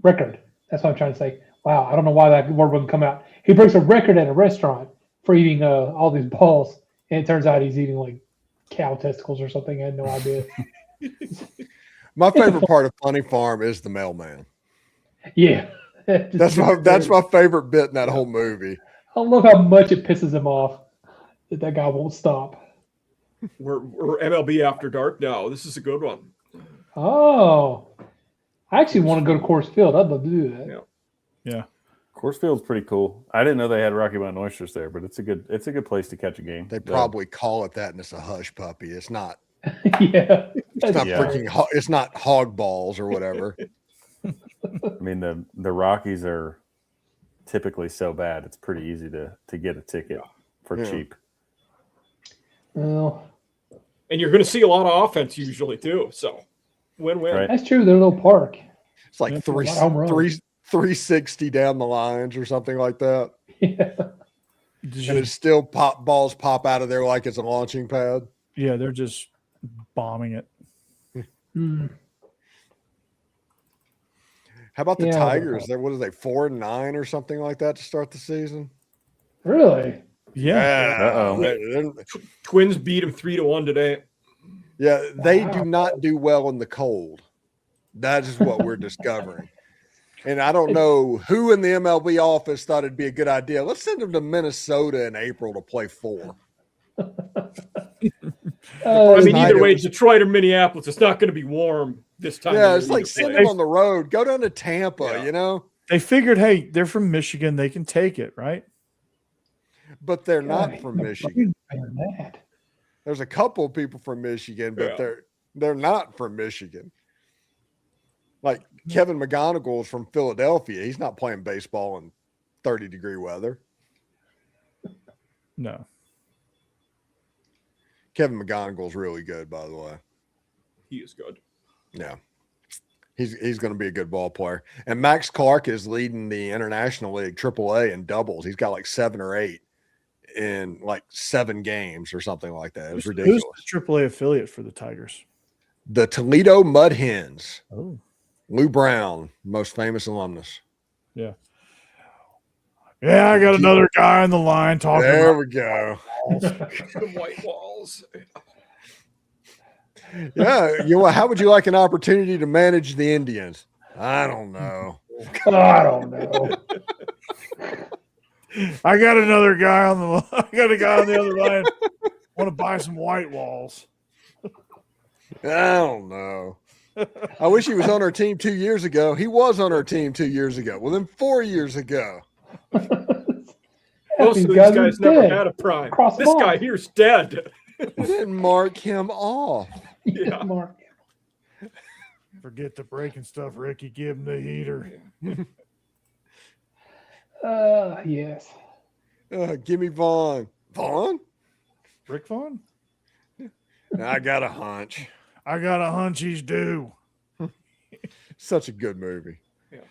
record. That's what I'm trying to say. Wow, I don't know why that word wouldn't come out. He breaks a record at a restaurant for eating all these balls, and it turns out he's eating like cow testicles or something. I had no idea. My favorite part of Funny Farm is the mailman. Yeah, That's my favorite bit in that whole movie. I love how much it pisses him off that guy won't stop. We're MLB After Dark now. This is a good one. Oh, I actually want to go to Coors Field. I'd love to do that. Yeah. Coors Field's pretty cool. I didn't know they had Rocky Mountain oysters there, but it's a good place to catch a game. They probably call it that, and it's a hush puppy. It's not. Yeah, It's not Yeah. freaking. It's not hog balls or whatever. I mean, the Rockies are typically so bad; it's pretty easy to get a ticket for cheap. Well, And you're going to see a lot of offense usually too. So win-win. Right. that's true. They're a little park. It's like Yeah, a lot of home runs. 360 down the lines or something like that. Yeah. And it's still balls pop out of there like it's a launching pad. Yeah, they're just bombing it. Mm. How about the Yeah, Tigers? What is they 4-9 or something like that to start the season? Really? Yeah. Uh-oh. Twins beat them 3-1 today. Yeah, they Wow. do not do well in the cold. That is what we're discovering. And I don't know who in the MLB office thought it'd be a good idea. Let's send them to Minnesota in April to play 4. I mean, either way, Tigers. Detroit or Minneapolis, it's not going to be warm this time. Yeah, of it's year like to send play. them on the road. Go down to Tampa, Yeah. you know? They figured, hey, they're from Michigan. They can take it, right? But they're not God, from no Michigan. fucking that. There's a couple of people from Michigan, but Yeah. they're not from Michigan. Like Kevin McGonigal is from Philadelphia. He's not playing baseball in 30-degree weather. No. Kevin McGonigal's really good, by the way. He is good. Yeah. He's going to be a good ball player. And Max Clark is leading the International League AAA in doubles. He's got like 7 or 8 in like 7 games or something like that. It was ridiculous. Who's the AAA affiliate for the Tigers? The Toledo Mud Hens. Oh. Lou Brown, most famous alumnus. Yeah, I got another guy on the line talking There about we go. The white walls. Yeah. How would you like an opportunity to manage the Indians? I don't know. I don't know. I got another guy on the I got a guy on the other line. Want to buy some white walls. I don't know. I wish he was on our team 2 years ago. He was on our team 2 years ago. Well, then 4 years ago. Most of these guys never had a prime. Cross This them guy off. here's dead. Didn't mark him off. Yeah. Mark. Forget the breaking stuff, Ricky. Give him the heater. Yes. Give me Vaughn. Vaughn? Rick Vaughn? I got a hunch. I got a hunch he's due. Such a good movie.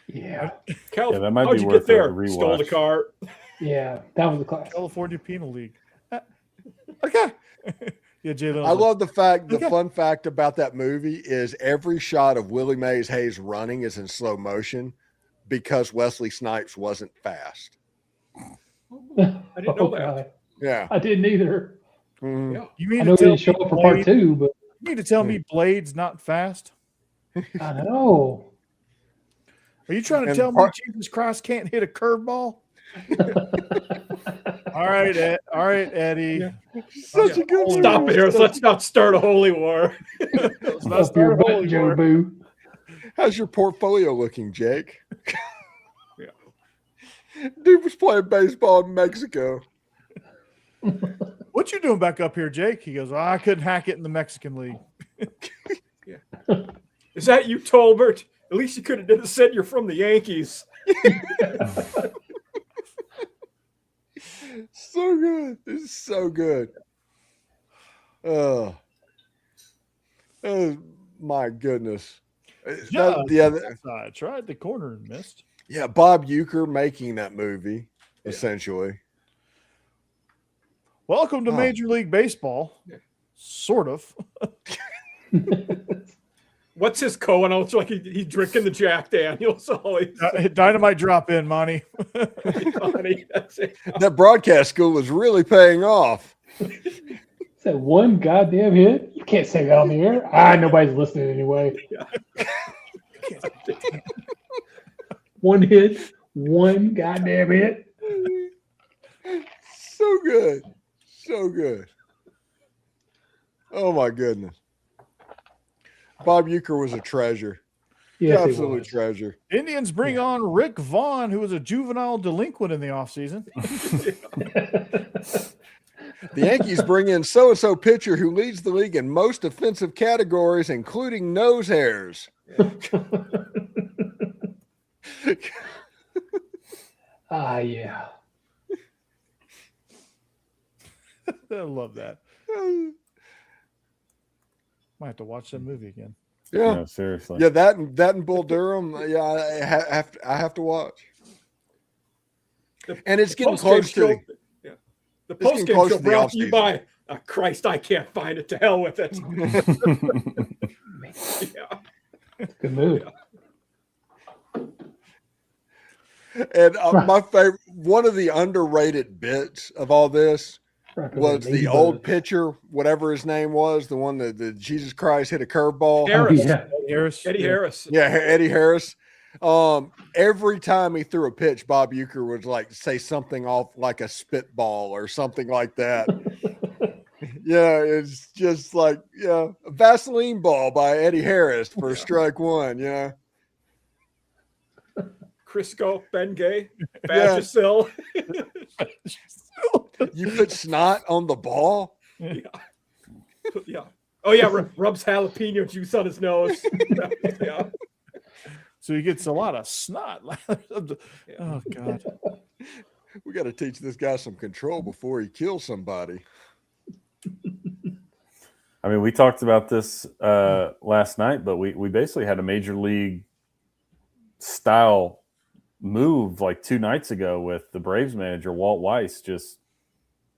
Yeah. Cal, Yeah, that might how'd be you worth get there? a rewatch. Stole the car. Yeah. That was the class. California Penal League. Okay. Yeah, Jalen. I love the fact, the Okay. fun fact about that movie is every shot of Willie Mays Hayes running is in slow motion because Wesley Snipes wasn't fast. I didn't know that. God. Yeah. I didn't either. Mhm. Yeah. You mean I to know he tell didn't show me up for part Blade- 2, but You mean to tell me Blade's not fast? I know. Are you trying to And tell me part- Jesus Christ can't hit a curveball? All right, Eddie. Yeah. Such a good Stop movie. it here. Let's not start a holy war. Let's not Up your start a butt, holy Joe war. Boo. How's your portfolio looking, Jake? Yeah. Dude was playing baseball in Mexico. What you doing back up here, Jake? He goes, I couldn't hack it in the Mexican League. Is that you, Tolbert? At least you could have said you're from the Yankees. So good. It's so good. Oh, my goodness. I tried the corner and missed. Yeah, Bob Uecker making that movie, essentially. Welcome to Major League Baseball. Yeah. Sort of. What's his co-announcer? It's like he's drinking the Jack Daniels always. Dynamite drop in, Monty. That broadcast school is really paying off. Is that one goddamn hit? You can't say that on the air. Nobody's listening anyway. Yeah. One hit, one goddamn hit. So good. So good. Oh, my goodness. Bob Uecker was a treasure. Yes, Absolute treasure. Indians bring on Rick Vaughn, who was a juvenile delinquent in the offseason. The Yankees bring in so-and-so pitcher who leads the league in most offensive categories, including nose hairs. Yeah. I love that. Might have to watch that movie again. Yeah, No, seriously. yeah. That and Bull Durham. Yeah, I have to watch. And it's getting close to. The post-game show brought to you by Christ. I can't find it. To hell with it. Yeah. Good move. And my favorite, one of the underrated bits of all this was the old pitcher, whatever his name was, the one that the Jesus Christ hit a curveball. Eddie Harris. Yeah, Eddie Harris. Every time he threw a pitch, Bob Uecker would like say something off like a spitball or something like that. Yeah, it's just like a Vaseline ball by Eddie Harris for strike one. Yeah. Crisco, Bengay, Vagisil. You put snot on the ball? Yeah. Oh, yeah. Rubs jalapeno juice on his nose. Yeah. So he gets a lot of snot. Oh, God. We got to teach this guy some control before he kills somebody. I mean, we talked about this last night, but we basically had a major league style move like 2 nights ago with the Braves manager, Walt Weiss, just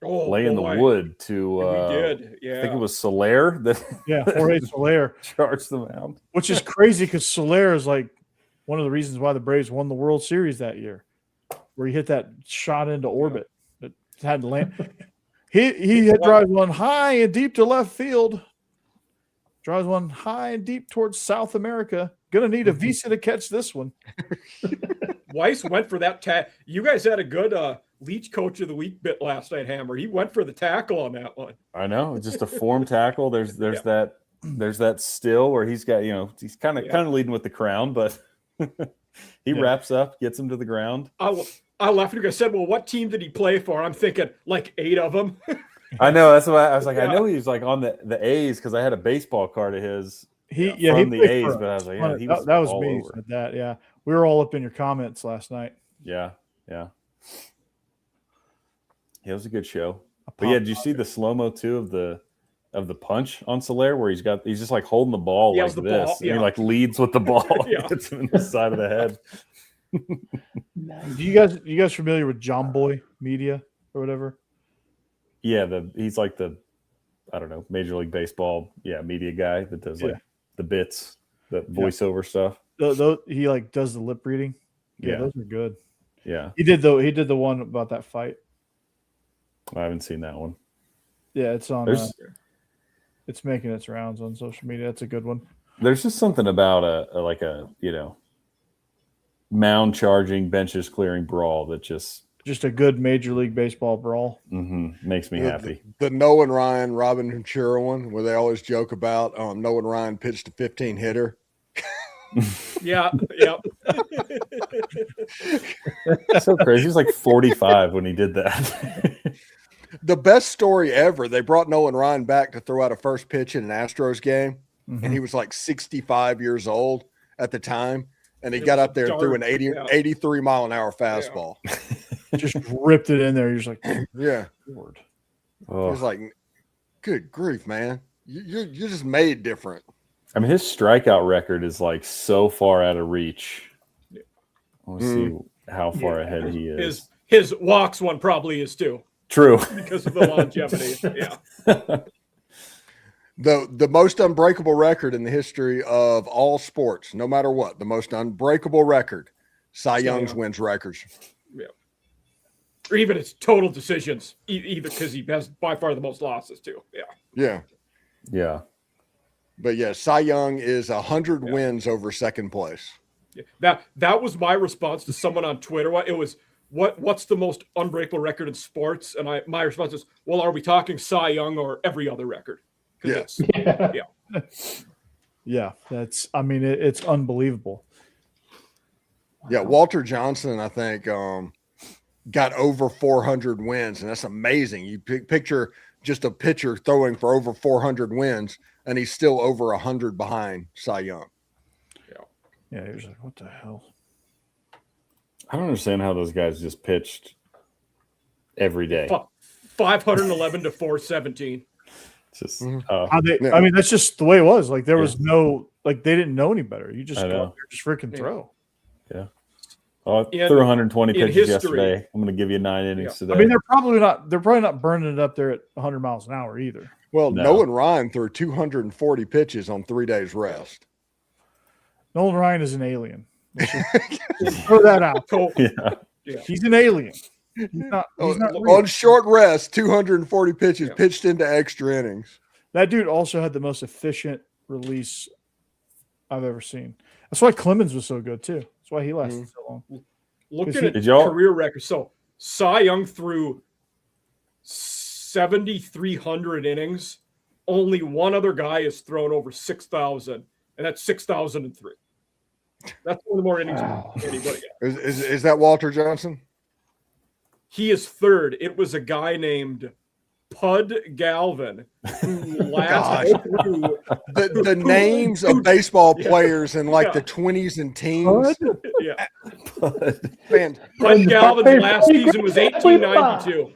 laying the wood to we did. Yeah. I think it was Soler that Jorge Soler charged the mound. Which is crazy because Soler is like one of the reasons why the Braves won the World Series that year, where he hit that shot into orbit that had to land. He drives one high and deep to left field. Drives one high and deep towards South America. Gonna need a visa to catch this one. Weiss went for that You guys had a good Leach Coach of the Week bit last night, Hammer. He went for the tackle on that one. I know, just a form tackle. There's that still where he's got, he's kind of leading with the crown, but he wraps up, gets him to the ground. I laughed because I said, well, what team did he play for? I'm thinking like 8 of them. I know. That's why I was like, I know he was like on the A's because I had a baseball card of his from the A's, but I was like, yeah, that was me who said that. Yeah. We were all up in your comments last night. Yeah. Yeah. It was a good show. But yeah, did you see the slow-mo too of the punch on Soler where he's just like holding the ball like this. Ball, and he like leads with the ball. Hits him in the side of the head. Do you guys familiar with John Boy Media or whatever? Yeah, he's like the Major League Baseball media guy that does like the bits, the voiceover stuff. He like does the lip reading. Yeah, those are good. Yeah. He did the one about that fight. I haven't seen that one. Yeah, it's on it's making its rounds on social media. That's a good one. There's just something about a mound charging, benches clearing brawl that just a good Major League Baseball brawl. Makes me happy. The Nolan Ryan, Robin Ventura one, where they always joke about Nolan Ryan pitched a 15 hitter. Yeah. That's so crazy. He was like 45 when he did that. The best story ever, they brought Nolan Ryan back to throw out a first pitch in an Astros game, and he was like 65 years old at the time, and he got up there and threw an 83 mile an hour fastball. Just ripped it in there. You're just like, yeah. Lord. He was like, good grief, man. You're just made different. I mean, his strikeout record is like so far out of reach. Let's see how far ahead he is. His walks one probably is too. True. Because of the longevity. Yeah. The most unbreakable record in the history of all sports, no matter what, the most unbreakable record, Cy Young's wins records. Yeah. Or even its total decisions, either because he has by far the most losses too. Yeah. Yeah. Yeah. But yeah, Cy Young is 100 wins over second place. Yeah. That was my response to someone on Twitter. It was, what's the most unbreakable record in sports? And my response is, well, are we talking Cy Young or every other record? Yes. Yeah. That's, I mean, it's unbelievable. Yeah. Walter Johnson, I think, got over 400 wins, and that's amazing. You picture just a pitcher throwing for over 400 wins, and he's still over 100 behind Cy Young. Yeah, he was like, what the hell? I don't understand how those guys just pitched every day. 511 to 417. It's just, I mean, that's just the way it was. Like, there was no, like, they didn't know any better. You just go out there, just freaking throw. Yeah. Oh, I threw 120 pitches yesterday. I'm going to give you 9 innings today. I mean, they're probably not burning it up there at 100 miles an hour either. Well, Nolan Ryan threw 240 pitches on 3 days rest. Nolan Ryan is an alien. Throw that out. Yeah. He's an alien. He's not on short rest, 240 pitches pitched into extra innings. That dude also had the most efficient release I've ever seen. That's why Clemens was so good too. That's why he lasted so long. Looking at career records, so Cy Young threw 7,300 innings. Only one other guy has thrown over 6,000, and that's 6,003. That's one of the more innings than anybody else. Is that Walter Johnson? He is third. It was a guy named Pud Galvin who last through the names of baseball players in like the 20s and teens. Yeah. Man, Pud Galvin's last season was 1892.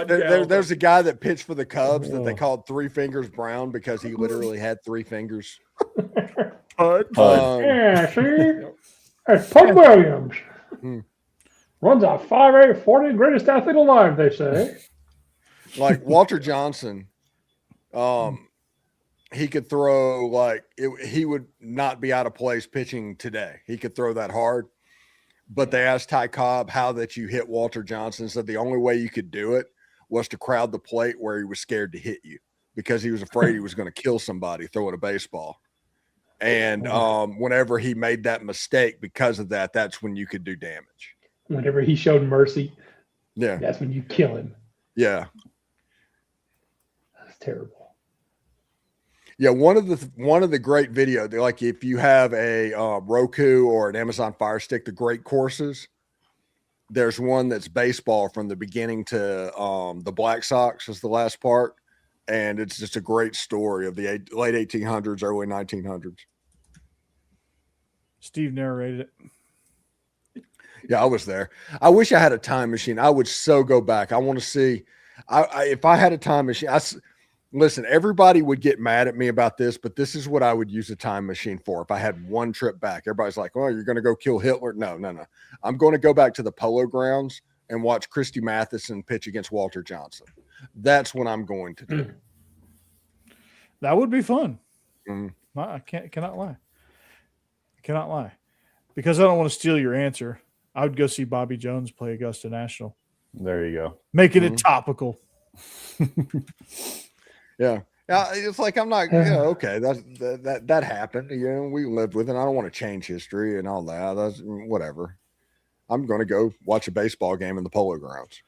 There's a guy that pitched for the Cubs that they called Three Fingers Brown because he literally had 3 fingers. Yeah, see? That's Pud Williams. Runs a 5'8", 40, greatest athlete alive, they say. Like Walter Johnson, he could throw like he would not be out of place pitching today. He could throw that hard. But they asked Ty Cobb how that you hit Walter Johnson. Said the only way you could do it was to crowd the plate where he was scared to hit you because he was afraid he was going to kill somebody throwing a baseball. And whenever he made that mistake because of that, that's when you could do damage. Whenever he showed mercy, yeah, that's when you kill him. Yeah, that's terrible. Yeah, one of the great video, like if you have a Roku or an Amazon Fire Stick, the great courses. There's one that's baseball from the beginning to the Black Sox is the last part, and it's just a great story of the late 1800s, early 1900s. Steve narrated it. Yeah, I was there. I wish I had a time machine. I would so go back. I want to see. If I had a time machine, listen, everybody would get mad at me about this, but this is what I would use a time machine for. If I had one trip back, everybody's like, "Oh, you're going to go kill Hitler?" No. I'm going to go back to the Polo Grounds and watch Christy Matheson pitch against Walter Johnson. That's what I'm going to do. That would be fun. Mm-hmm. I cannot lie. Because I don't want to steal your answer. I would go see Bobby Jones play Augusta National. There you go. Making it topical. Yeah. It's like I'm not, okay, that happened. We lived with it. I don't want to change history and all that. That's whatever. I'm going to go watch a baseball game in the Polo Grounds.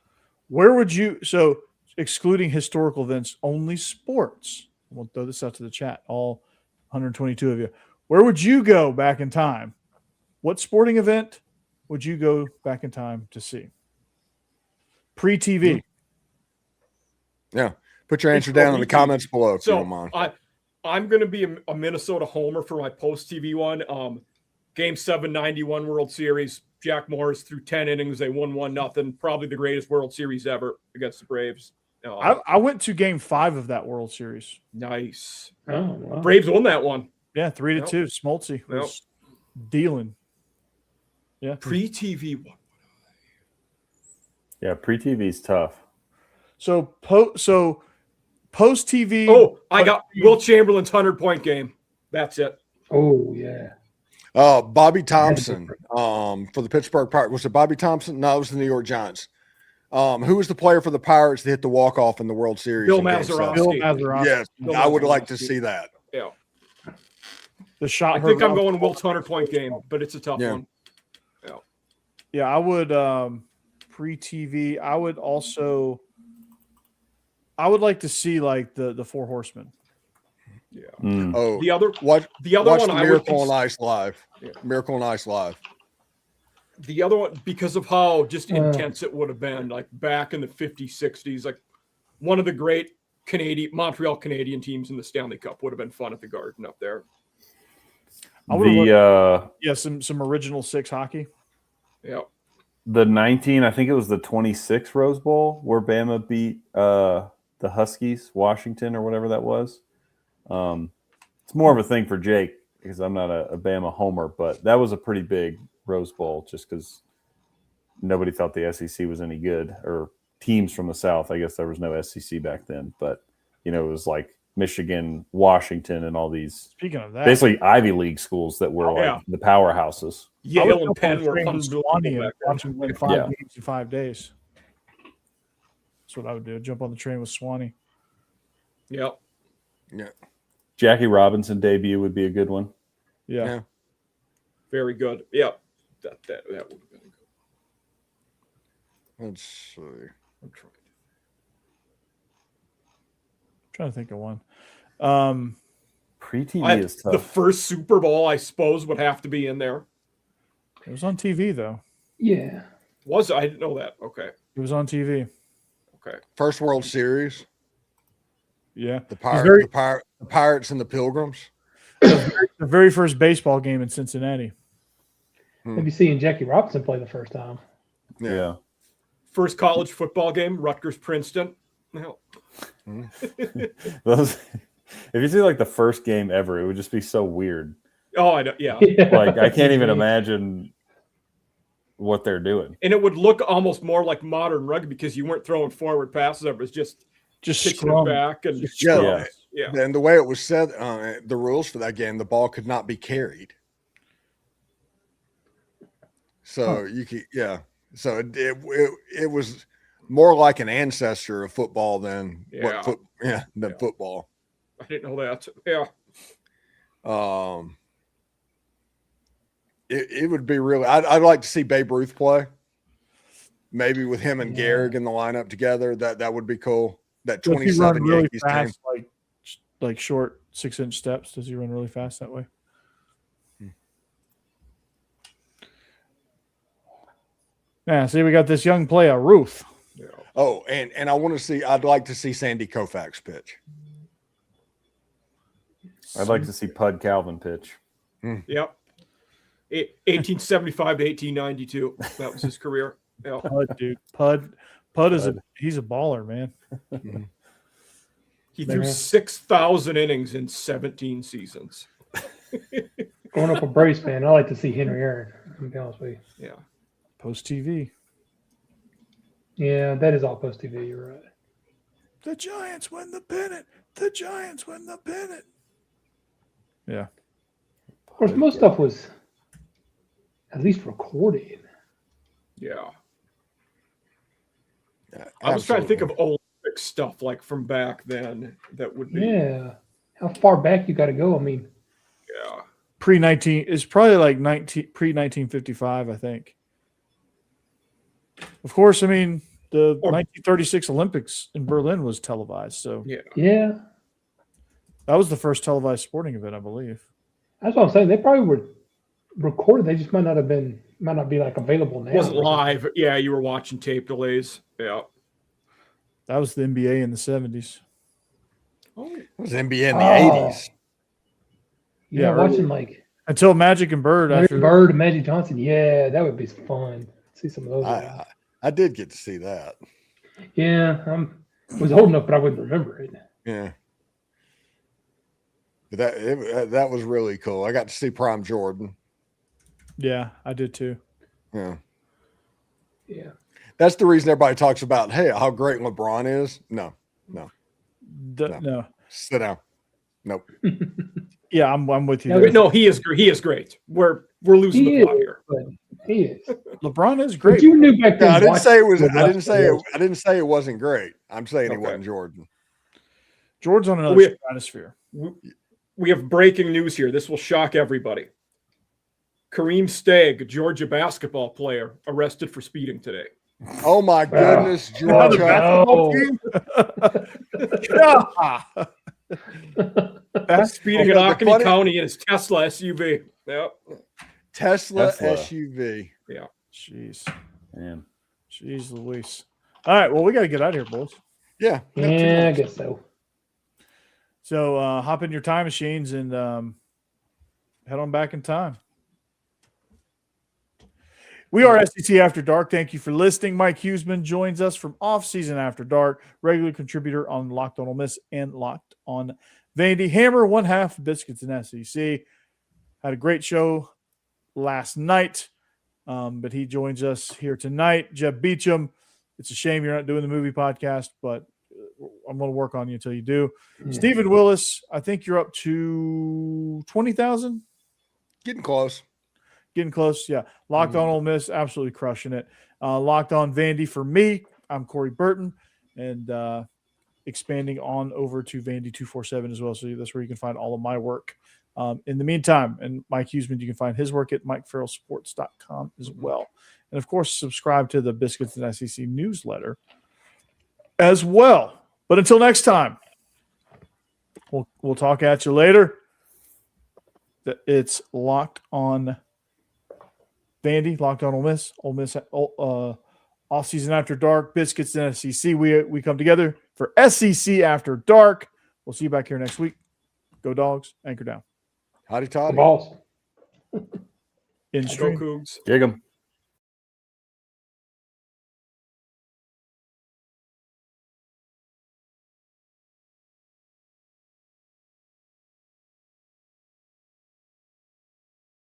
Where would you, so excluding historical events, only sports. We'll throw this out to the chat, all 122 of you. Where would you go back in time? What sporting event would you go back in time to see? Pre-TV. Yeah. Put your answer down in the comments below if you don't mind. I'm going to be a Minnesota homer for my post-TV one. Game 7, 91 World Series. Jack Morris threw 10 innings. They won 1-0. Probably the greatest World Series ever against the Braves. I went to Game 5 of that World Series. Nice. Oh, wow. Braves won that one. Yeah, 3-2. Smoltzy was dealing. Yeah. Pre-TV one. Yeah, pre-TV is tough. So post TV. Oh, I got Will Chamberlain's 100-point game. That's it. Oh, yeah. Bobby Thompson for the Pittsburgh Pirates. Was it Bobby Thompson? No, it was the New York Giants. Who was the player for the Pirates that hit the walk-off in the World Series? Bill Mazeroski. Bill Mazeroski. Yes, I would like to see that. Yeah. The shot. I think I'm going Wilt's 100-point game, but it's a tough one. Yeah. Yeah, I would pre-TV. I would like to see like the Four Horsemen. Yeah. Oh, the other watch one, the Miracle on Ice live. Yeah. Miracle on Ice live. The other one, because of how just intense it would have been, like back in the 50s, 60s, like one of the great Montreal Canadian teams in the Stanley Cup would have been fun at the Garden up there. Some original 6 hockey. Yeah. The 19, I think it was the 26 Rose Bowl where Bama beat the Huskies, Washington or whatever that was. It's more of a thing for Jake because I'm not a Bama homer, but that was a pretty big Rose Bowl just because nobody thought the SEC was any good, or teams from the South. I guess there was no SEC back then, but it was like Michigan, Washington, and all these. Speaking of that, basically Ivy League schools that were the powerhouses. Yale and Penn were watching win 5 games in 5 days. That's what I would do. Jump on the train with Swanee. Yep. Yeah. Jackie Robinson debut would be a good one. Yeah. Very good. Yep. That would have been good. Let's see. I'm trying to think of one. Pre-TV is tough. The first Super Bowl, I suppose, would have to be in there. It was on TV though. Yeah. Was I didn't know that. Okay. It was on TV. Okay. First World Series. Yeah. The Pirates and the Pilgrims. The very first baseball game in Cincinnati. Maybe seeing Jackie Robinson play the first time. Yeah. First college football game, Rutgers Princeton. No. Those, if you see like the first game ever, it would just be so weird. Oh, I know. Yeah. Like I can't even imagine what they're doing. And it would look almost more like modern rugby because you weren't throwing forward passes. It was just scrum back and yeah. And the way it was said, the rules for that game, the ball could not be carried. So you could, So it was more like an ancestor of football than football. I didn't know that. Yeah. It would be really. I'd like to see Babe Ruth play. Maybe with him and Gehrig in the lineup together. That would be cool. That 27 really Yankees fast, team. like short 6-inch steps. Does he run really fast that way? Yeah, see, we got this young player, Ruth. Yeah. Oh, and I want to see. I'd like to see Sandy Koufax pitch. I'd like to see Pud Calvin pitch. Yep. 1875 to 1892. That was his career. Yeah. Pud, dude. Pud is he's a baller, man. He threw 6,000 innings in 17 seasons. Going up a Braves fan, I like to see Henry Aaron. To be honest with you. Yeah. Post TV. Yeah, that is all post TV. You're right. The Giants win the pennant. The Giants win the pennant. Yeah. Of course, most stuff was at least recorded. Yeah. I was trying to think of Olympic stuff like from back then that would be. Yeah. How far back you got to go? I mean. Yeah. Pre-19 is probably like pre-1955, I think. Of course, I mean the 1936 Olympics in Berlin was televised, so yeah, that was the first televised sporting event, I believe. That's what I'm saying. They probably were recorded. They just might not be like available now. Wasn't live. Yeah, you were watching tape delays. Yeah. That was the NBA in the 70s. It was NBA in the 80s. Yeah, watching like until Magic and Bird. Bird and Magic Johnson. Yeah, that would be fun. See some of those. I did get to see that. Yeah, I was old enough, but I wouldn't remember it. Yeah. But that was really cool. I got to see Prime Jordan. Yeah, I did too. Yeah. Yeah. That's the reason everybody talks about, hey, how great LeBron is. No. No. Sit down. Nope. Yeah, I'm with you. No, he is great. We're losing the plot here. He is. LeBron is great. But you knew back then. I didn't say it was. I didn't say it wasn't great. I'm saying he wasn't Jordan. Jordan's on another stratosphere. We have breaking news here. This will shock everybody. Kareem Stagg, Georgia basketball player, arrested for speeding today. Oh my goodness, Georgia! Speeding in Oconee County in his Tesla SUV. Yep. Tesla SUV. Yeah. Jeez. Man. Jeez Louise. All right. Well, we got to get out of here, boys. Yeah. Yeah, I guess so. So hop in your time machines and head on back in time. We are SEC After Dark. Thank you for listening. Mike Huseman joins us from Off Season After Dark, regular contributor on Locked on Ole Miss and Locked on Vandy. Hammer, one half Biscuits and SEC. Had a great show last night, but he joins us here tonight. Jeb Beecham. It's a shame you're not doing the movie podcast, but I'm going to work on you until you do. Yeah. Stephen Willis, I think you're up to 20,000. Getting close. Getting close, yeah. Locked on Ole Miss, absolutely crushing it. Locked on Vandy for me. I'm Corey Burton, and expanding on over to Vandy 247 as well. So that's where you can find all of my work. In the meantime, and Mike Huseman, you can find his work at MikeFarrellSports.com as well. And, of course, subscribe to the Biscuits and SEC newsletter as well. But until next time, we'll talk at you later. It's Locked on Vandy, Locked on Ole Miss, Off Season After Dark, Biscuits and SEC. We come together for SEC After Dark. We'll see you back here next week. Go Dogs, anchor down. Howdy toddy. Balls. In stream. Go Cougs. Dig 'em.